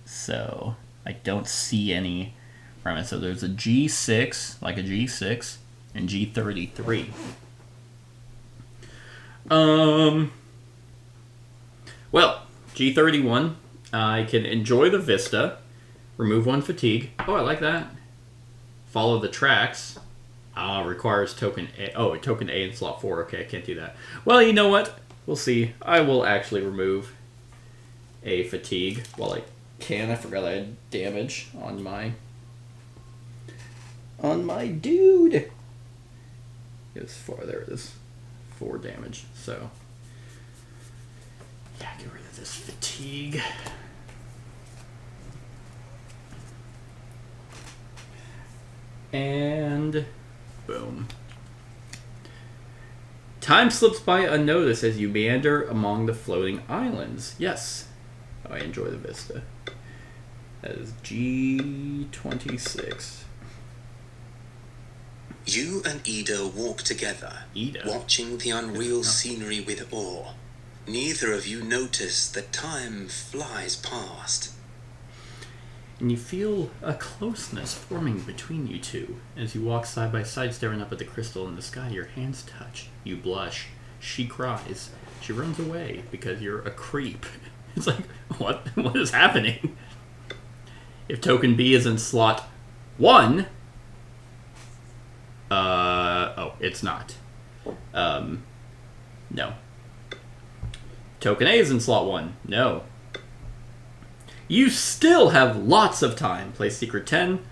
So, I don't see any from it. So there's a G6, like a G6, and G33. Well, G31, I can enjoy the vista, remove one fatigue. Oh, I like that. Follow the tracks. Requires token A. Oh, token A in slot 4. Okay, I can't do that. Well, you know what? We'll see. I will actually remove a fatigue while I can. I forgot I had damage on my dude. It's 4. There it is. 4 damage. So yeah, get rid of this fatigue. And boom. Time slips by unnoticed as you meander among the floating islands. Yes, I enjoy the vista. That is G26. You and Ida walk together, watching the unreal scenery with awe. Neither of you notice that time flies past. And you feel a closeness forming between you two. As you walk side by side staring up at the crystal in the sky, your hands touch. You blush. She cries. She runs away because you're a creep. It's like, what is happening? If token B is in slot 1... oh, it's not. No. Token A is in slot 1. No. You still have lots of time. Place secret 10.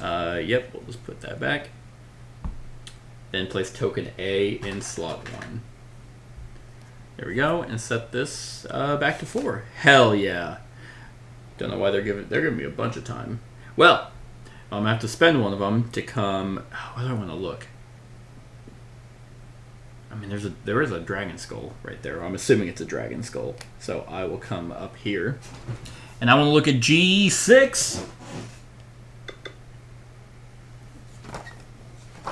Yep, we'll just put that back. Then place token A in slot 1. There we go, and set this back to 4. Hell yeah. Don't know why they're giving me a bunch of time. Well, I'm gonna have to spend one of them to come. Where do I want to look? I mean, there is a dragon skull right there. I'm assuming it's a dragon skull. So I will come up here. And I want to look at G6.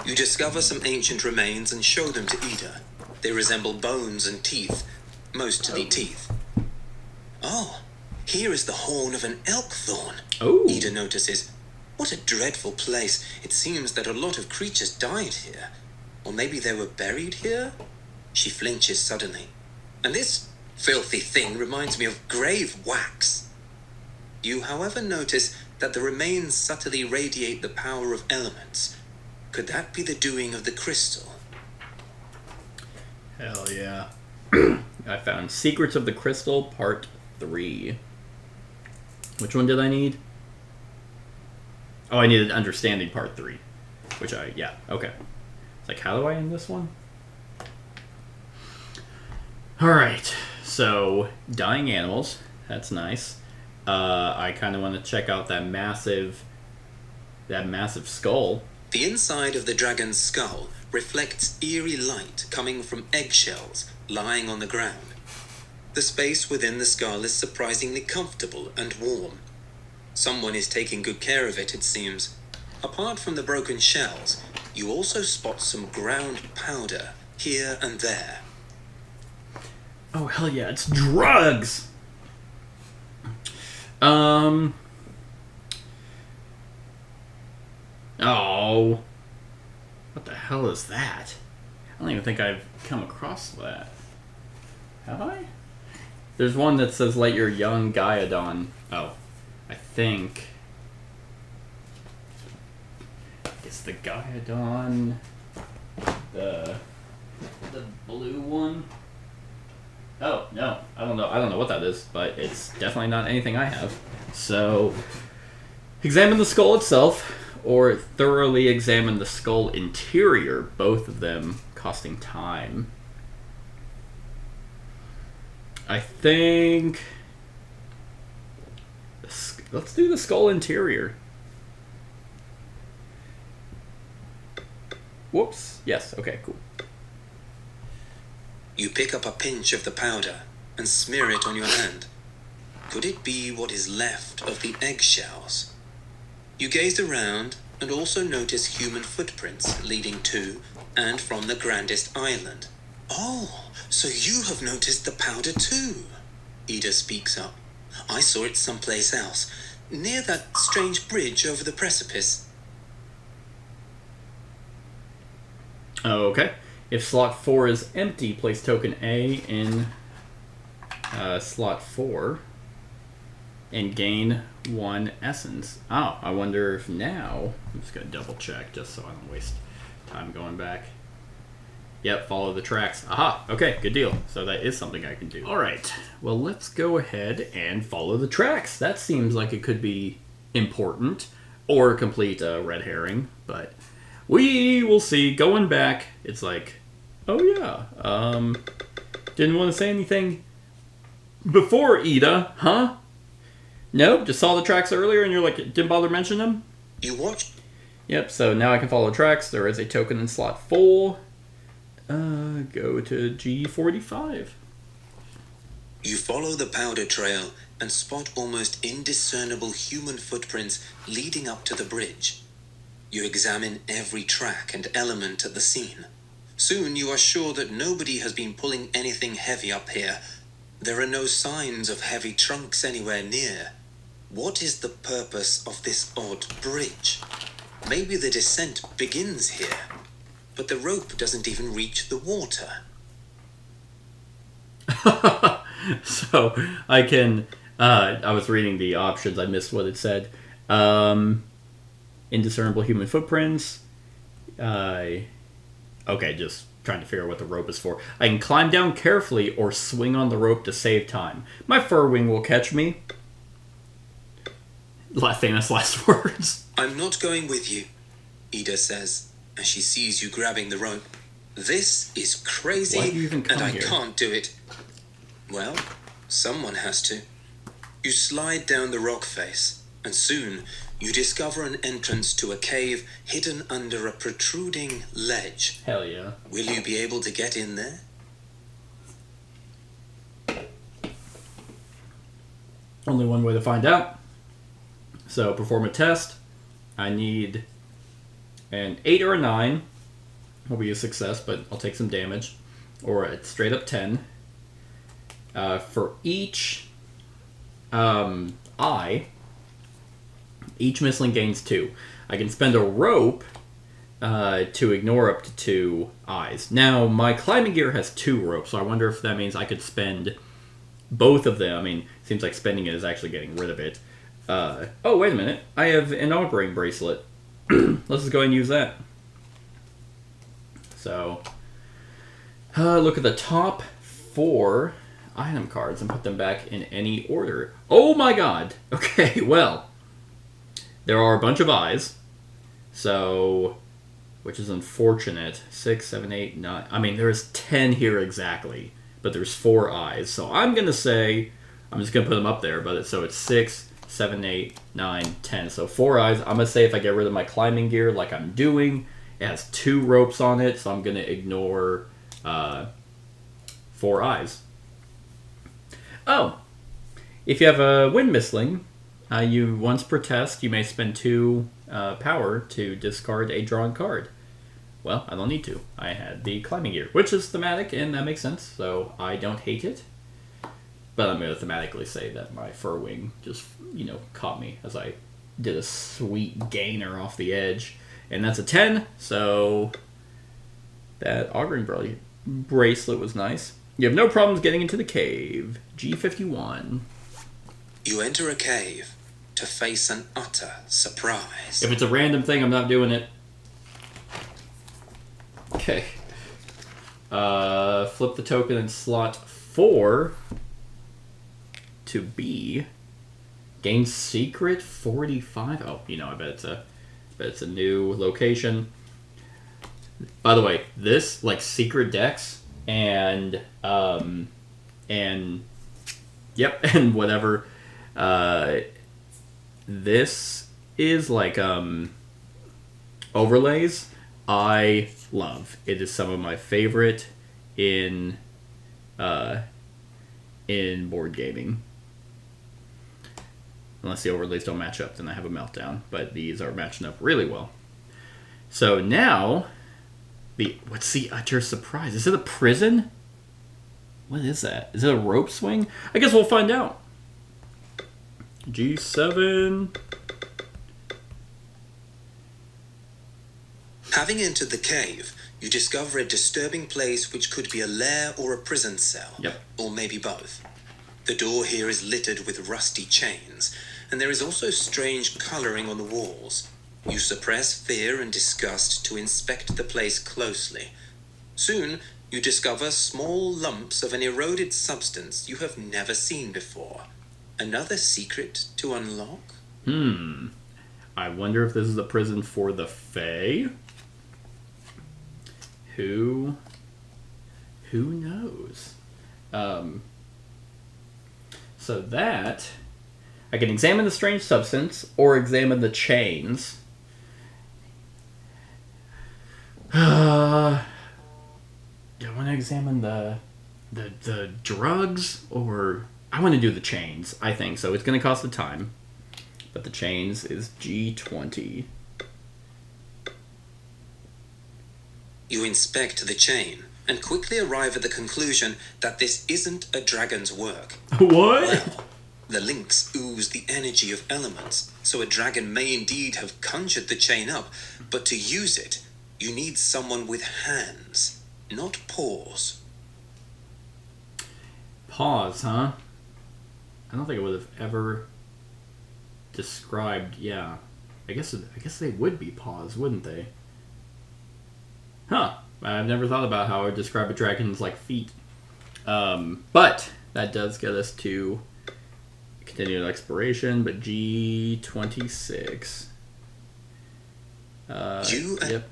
You discover some ancient remains and show them to Ida. They resemble bones and teeth, mostly teeth. Oh, here is the horn of an elk thorn. Oh. Ida notices. What a dreadful place. It seems that a lot of creatures died here. Or maybe they were buried here? She flinches suddenly. And this filthy thing reminds me of grave wax. You, however, notice that the remains subtly radiate the power of elements. Could that be the doing of the crystal? Hell yeah. I found Secrets of the Crystal, Part 3. Which one did I need? Oh, I needed Understanding Part 3. Which yeah, okay. It's like, how do I end this one? Alright, so, dying animals. That's nice. I kind of want to check out that massive skull. The inside of the dragon's skull reflects eerie light coming from eggshells lying on the ground. The space within the skull is surprisingly comfortable and warm. Someone is taking good care of it, it seems. Apart from the broken shells, you also spot some ground powder here and there. Oh, hell yeah, it's drugs! Oh. What the hell is that? I don't even think I've come across that. Have I? There's one that says, let your young Gaiadon. Oh. I think it's the Gaiadon. The blue one. Oh, no. I don't know what that is, but it's definitely not anything I have. So, examine the skull itself, or thoroughly examine the skull interior, both of them costing time. I think... Let's do the skull interior. Whoops. Yes, okay, cool. You pick up a pinch of the powder and smear it on your hand. Could it be what is left of the eggshells? You gaze around and also notice human footprints leading to and from the grandest island. Oh, so you have noticed the powder too? Ida speaks up. I saw it someplace else, near that strange bridge over the precipice. Okay. If slot 4 is empty, place token A in slot 4 and gain 1 essence. Oh, I wonder if now... I'm just going to double check just so I don't waste time going back. Yep, follow the tracks. Aha, okay, good deal. So that is something I can do. Alright, well let's go ahead and follow the tracks. That seems like it could be important, or a complete red herring, but we will see. Going back, it's like, oh yeah, didn't want to say anything before Ida, huh? Nope, just saw the tracks earlier and you're like, didn't bother mentioning them? You watch? Yep, so now I can follow tracks. There is a token in slot 4. Go to G45. You follow the powder trail and spot almost indiscernible human footprints leading up to the bridge. You examine every track and element at the scene. Soon you are sure that nobody has been pulling anything heavy up here. There are no signs of heavy trunks anywhere near. What is the purpose of this odd bridge? Maybe the descent begins here, but the rope doesn't even reach the water. So I can... I was reading the options. I missed what it said. Indiscernible human footprints. Okay, just trying to figure out what the rope is for. I can climb down carefully or swing on the rope to save time. My fur wing will catch me. Famous last words. I'm not going with you, Ida says, as she sees you grabbing the rope. This is crazy, Why do you even come and I here? can't do it. Well, someone has to. You slide down the rock face, and soon you discover an entrance to a cave hidden under a protruding ledge. Hell yeah. Will you be able to get in there? Only one way to find out. So perform a test. I need an 8 or a 9. Will be a success, but I'll take some damage. Or a straight up 10. For each eye, each Mystling gains 2. I can spend a rope to ignore up to 2 eyes. Now, my climbing gear has 2 ropes, so I wonder if that means I could spend both of them. I mean, it seems like spending it is actually getting rid of it. Oh, wait a minute. I have an auguring bracelet. Let's just go ahead and use that. So, look at the top 4 item cards and put them back in any order. Oh my god! Okay, well, there are a bunch of eyes. So, which is unfortunate. 6, 7, 8, 9. I mean, there's 10 here exactly, but there's 4 eyes. So I'm going to say, I'm just going to put them up there, but so it's 6, 7, 8, 9, 10. So 4 eyes. I'm going to say if I get rid of my climbing gear like I'm doing, it has 2 ropes on it, so I'm going to ignore 4 eyes. Oh, if you have a wind Mystling, you once per test, you may spend 2 power to discard a drawn card. Well, I don't need to. I had the climbing gear, which is thematic, and that makes sense, so I don't hate it. But I'm going to thematically say that my fur wing just, caught me as I did a sweet gainer off the edge. And that's a 10, so that auguring bracelet was nice. You have no problems getting into the cave. G51. You enter a cave to face an utter surprise. If it's a random thing, I'm not doing it. Okay. Flip the token in slot 4 to B. Gain secret 45. Oh, I bet it's a new location. By the way, this, like, secret decks and Yep, and whatever. This is like overlays. I love. It is some of my favorite in board gaming. Unless the overlays don't match up, then I have a meltdown. But these are matching up really well. So now, what's the utter surprise? Is it a prison? What is that? Is it a rope swing? I guess we'll find out. G7. Having entered the cave, you discover a disturbing place which could be a lair or a prison cell. Yep. Or maybe both. The door here is littered with rusty chains, and there is also strange colouring on the walls. You suppress fear and disgust to inspect the place closely. Soon, you discover small lumps of an eroded substance you have never seen before. Another secret to unlock? I wonder if this is a prison for the Fae? Who knows? So that... I can examine the strange substance, or examine the chains. Do I want to examine the drugs, or... I want to do the chains, I think. So it's going to cost the time. But the chains is G20. You inspect the chain, and quickly arrive at the conclusion that this isn't a dragon's work. What? Well, the links ooze the energy of elements, so a dragon may indeed have conjured the chain up, but to use it, you need someone with hands, not paws. Paws, huh? I don't think I would have ever described. Yeah, I guess they would be paws, wouldn't they? Huh? I've never thought about how I would describe a dragon's like feet. But that does get us to continued exploration. But G26. Yep.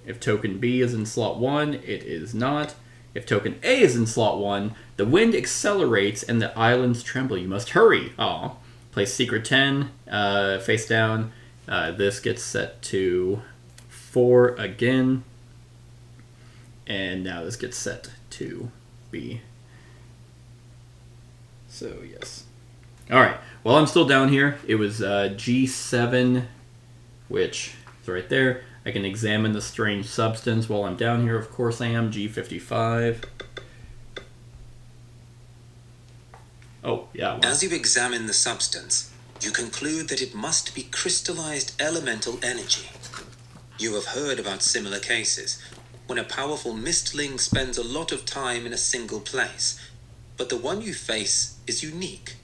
If token B is in slot 1, it is not. If token A is in slot 1, the wind accelerates and the islands tremble. You must hurry. Aw. Place secret 10, face down. This gets set to 4 again. And now this gets set to B. So, yes. Alright. While I'm still down here, it was G7, which is right there. I can examine the strange substance while I'm down here. Of course I am. G55. Oh, yeah. Wow. As you examine the substance, you conclude that it must be crystallized elemental energy. You have heard about similar cases, when a powerful Mystling spends a lot of time in a single place, but the one you face is unique.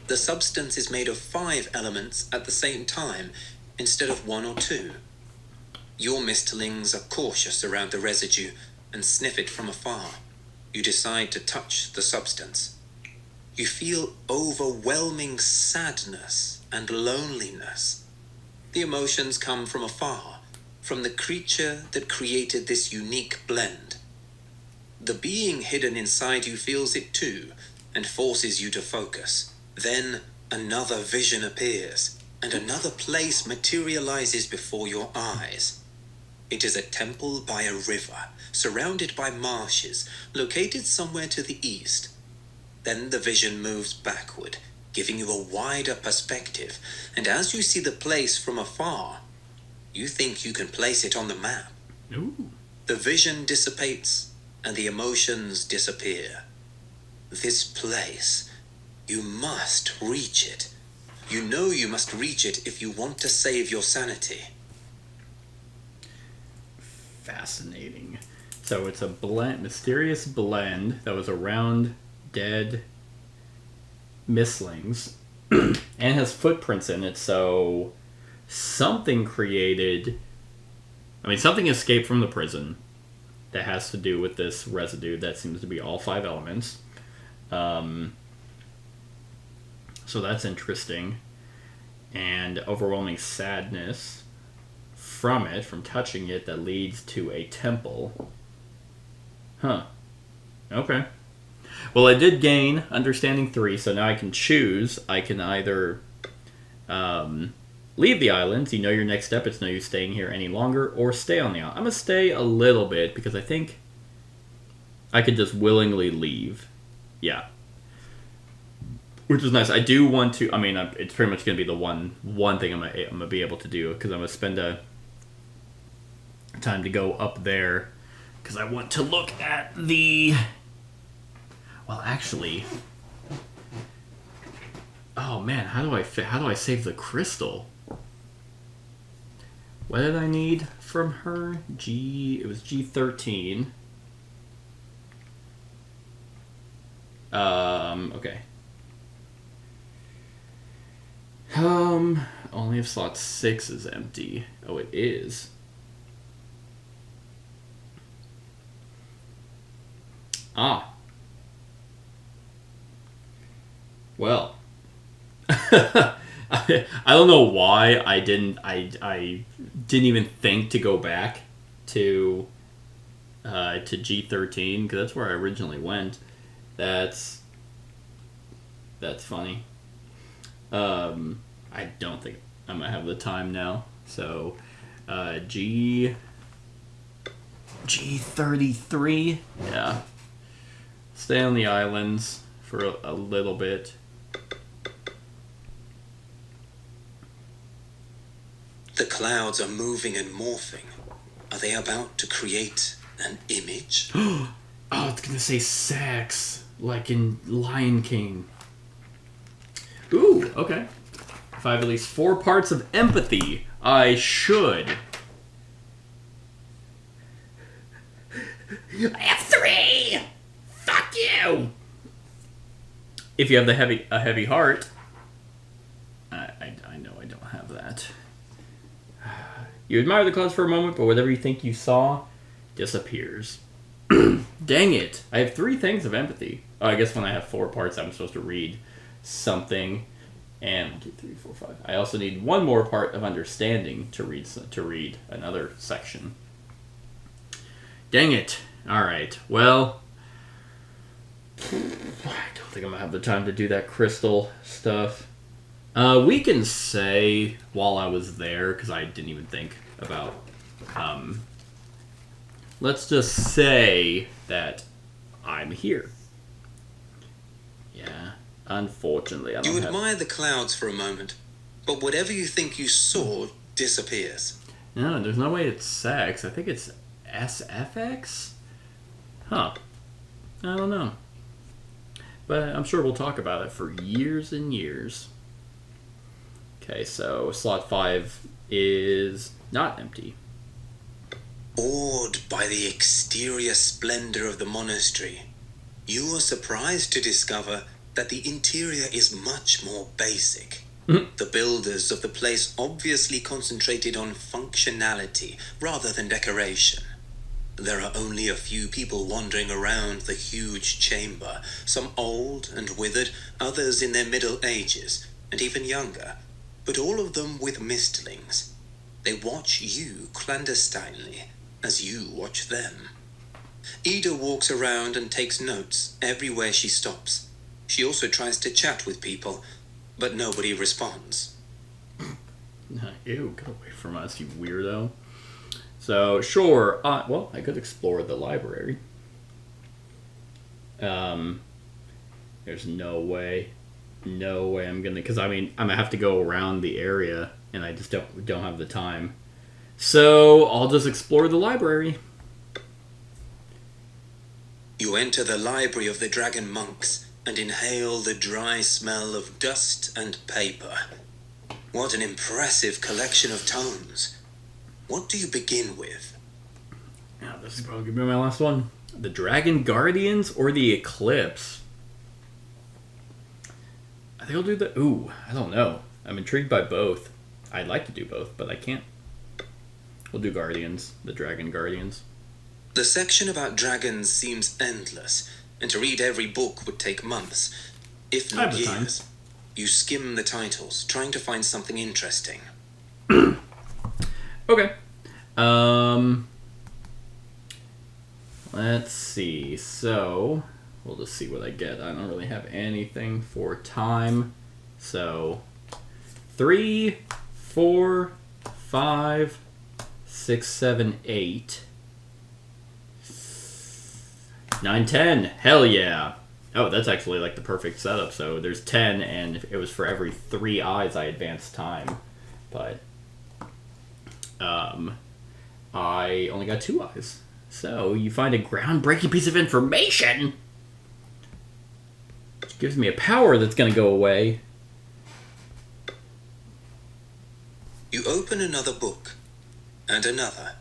The substance is made of 5 elements at the same time, instead of 1 or 2. Your Mystlings are cautious around the residue and sniff it from afar. You decide to touch the substance. You feel overwhelming sadness and loneliness. The emotions come from afar, from the creature that created this unique blend. The being hidden inside you feels it too, and forces you to focus. Then another vision appears, and another place materializes before your eyes. It is a temple by a river, surrounded by marshes, located somewhere to the east. Then the vision moves backward, giving you a wider perspective, and as you see the place from afar, you think you can place it on the map. Ooh. The vision dissipates, and the emotions disappear. This place, you must reach it. You know you must reach it if you want to save your sanity. Fascinating. So it's a mysterious blend that was around dead Mystlings and has footprints in it, so something something escaped from the prison that has to do with this residue that seems to be all 5 elements. So that's interesting. And overwhelming sadness from touching it, that leads to a temple. Huh. Okay. Well, I did gain Understanding 3, so now I can choose. I can either leave the islands, you know your next step, it's no use staying here any longer, or stay on the island. I'm going to stay a little bit, because I think I could just willingly leave. Yeah. Which is nice. I do want to, I mean, it's pretty much going to be the one thing I'm going to be able to do, because I'm going to spend time to go up there, because I want to look at the... Well, actually... Oh man, how do I save the crystal? What did I need from her? It was G13. Okay. Only if slot 6 is empty. Oh, it is. Ah. Well. I don't know why I didn't even think to go back to G13, because that's where I originally went. That's funny. I don't think I'm gonna have the time now. So G33, yeah. Stay on the islands for a little bit. The clouds are moving and morphing. Are they about to create an image? Oh, it's gonna say sex, like in Lion King. Ooh, okay. If I have at least 4 parts of empathy, I should. I have 3! Fuck you! If you have a heavy heart, I know I don't have that. You admire the clouds for a moment, but whatever you think you saw disappears. Dang it! I have 3 things of empathy. Oh, I guess when I have 4 parts, I'm supposed to read something. And 1, 2, 3, 4, 5. I also need 1 more part of understanding to read another section. Dang it! All right. Well, I don't think I'm gonna have the time to do that crystal stuff. We can say while I was there, because I didn't even think about. Let's just say that I'm here. Yeah. Unfortunately, I don't You have... admire the clouds for a moment, but whatever you think you saw disappears. No, there's no way it's sex. I think it's SFX? Huh. I don't know. But I'm sure we'll talk about it for years and years. Okay, so slot 5 is not empty. Awed by the exterior splendor of the monastery, you are surprised to discover that the interior is much more basic. The builders of the place obviously concentrated on functionality rather than decoration. There are only a few people wandering around the huge chamber, some old and withered, others in their middle ages, and even younger, but all of them with Mystlings. They watch you clandestinely as you watch them. Ida walks around and takes notes everywhere she stops. She also tries to chat with people, but nobody responds. Ew, get away from us, you weirdo. So, sure, well, I could explore the library. There's no way I'm gonna, because I mean, I'm gonna have to go around the area, and I just don't have the time. So, I'll just explore the library. You enter the library of the Dragon Monks and inhale the dry smell of dust and paper. What an impressive collection of tomes. What do you begin with? Yeah, this is probably gonna be my last one. The Dragon Guardians or the Eclipse? I think I'll do the... Ooh, I don't know. I'm intrigued by both. I'd like to do both, but I can't. We'll do Guardians. The Dragon Guardians. The section about dragons seems endless, and to read every book would take months, if I have not the time. years. You skim the titles, trying to find something interesting. Okay. Let's see. So, we'll just see what I get. I don't really have anything for time. So 3, 4, 5, 6, 7, 8, 9, 10. Hell yeah. Oh, that's actually like the perfect setup. So there's 10, and it was for every 3 eyes I advanced time. But I only got 2 eyes. So you find a groundbreaking piece of information. Gives me a power that's going to go away. You open another book, and another.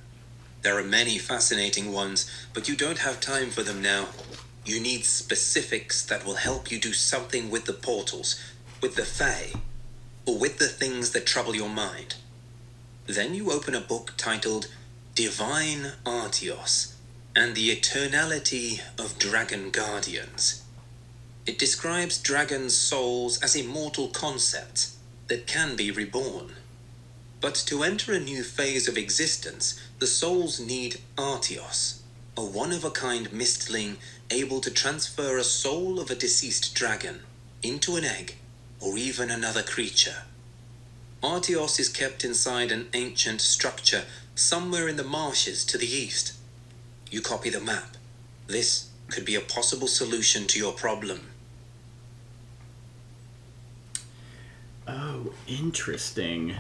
There are many fascinating ones, but you don't have time for them now. You need specifics that will help you do something with the portals, with the Fae, or with the things that trouble your mind. Then you open a book titled Divine Artios and the Eternality of Dragon Guardians. It describes dragons' souls as immortal concepts that can be reborn. But to enter a new phase of existence, the souls need Artios, a one-of-a-kind Mystling able to transfer a soul of a deceased dragon into an egg or even another creature. Artios is kept inside an ancient structure somewhere in the marshes to the east. You copy the map. This could be a possible solution to your problem. Oh, interesting.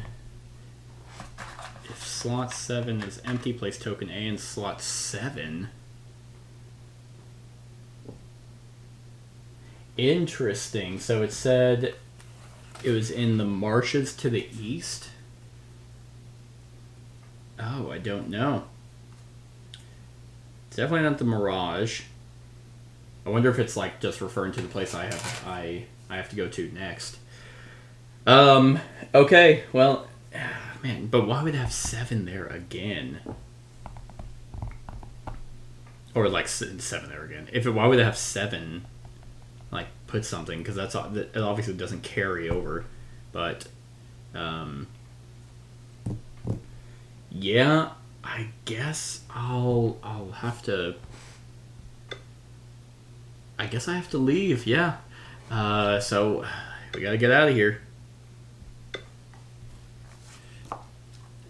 If slot 7 is empty, place token A in slot 7. Interesting. So it said it was in the marshes to the east? Oh, I don't know. It's definitely not the Mirage. I wonder if it's like just referring to the place I have to go to next. Okay, well, man, but why would it have 7 there again? Or like 7 there again? Why would it have 7? Like put something, because it obviously doesn't carry over. But yeah, I guess I'll have to. I guess I have to leave. Yeah. So we gotta get out of here.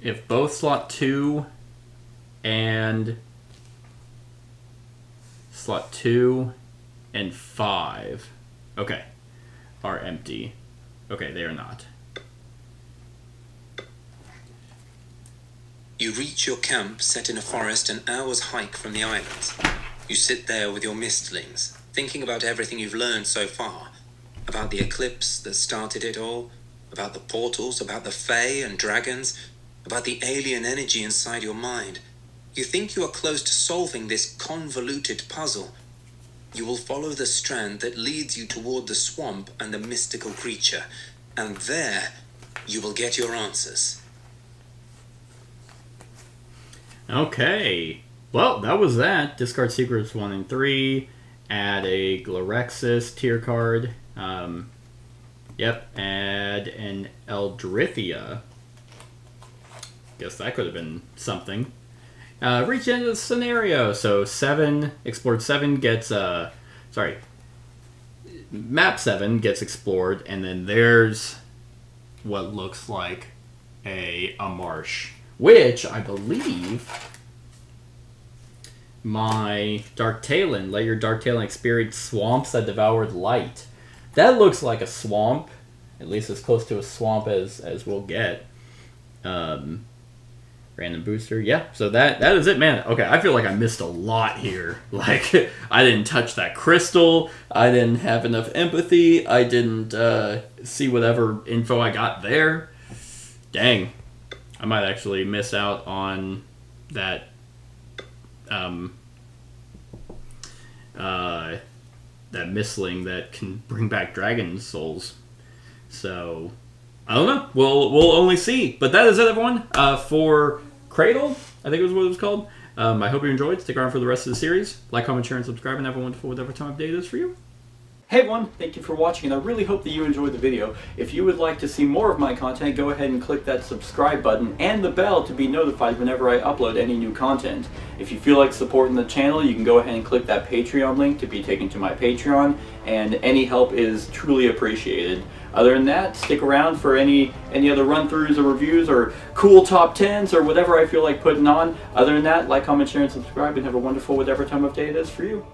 If both slot 2 and slot 2 and 5, okay, are empty. Okay, they are not. You reach your camp set in a forest an hour's hike from the islands. You sit there with your Mystlings, thinking about everything you've learned so far. About the Eclipse that started it all, about the portals, about the Fae and dragons, about the alien energy inside your mind. You think you are close to solving this convoluted puzzle. You will follow the strand that leads you toward the swamp and the mystical creature, and there you will get your answers. Okay. Well, that was that. Discard Secrets 1 and 3. Add a Glorexus tier card. Yep. Add an Eldrithia. Guess that could have been something. Reach into the scenario. So 7, explored 7 gets, map 7 gets explored, and then there's what looks like a marsh, which I believe my Dark Talon, let your Dark Talon experience swamps that devoured light. That looks like a swamp, at least as close to a swamp as we'll get. Random booster, yeah. So that is it, man. Okay, I feel like I missed a lot here. Like, I didn't touch that crystal. I didn't have enough empathy. I didn't see whatever info I got there. Dang, I might actually miss out on that. That Mystling that can bring back dragon souls. So I don't know. We'll only see. But that is it, everyone. For Cradle, I think it was what it was called. I hope you enjoyed. Stick around for the rest of the series. Like, comment, share, and subscribe, and have a wonderful whatever time of day it is for you. Hey everyone, thank you for watching, and I really hope that you enjoyed the video. If you would like to see more of my content, go ahead and click that subscribe button and the bell to be notified whenever I upload any new content. If you feel like supporting the channel, you can go ahead and click that Patreon link to be taken to my Patreon, and any help is truly appreciated. Other than that, stick around for any other run-throughs or reviews or cool top 10s or whatever I feel like putting on. Other than that, like, comment, share, and subscribe, and have a wonderful whatever time of day it is for you.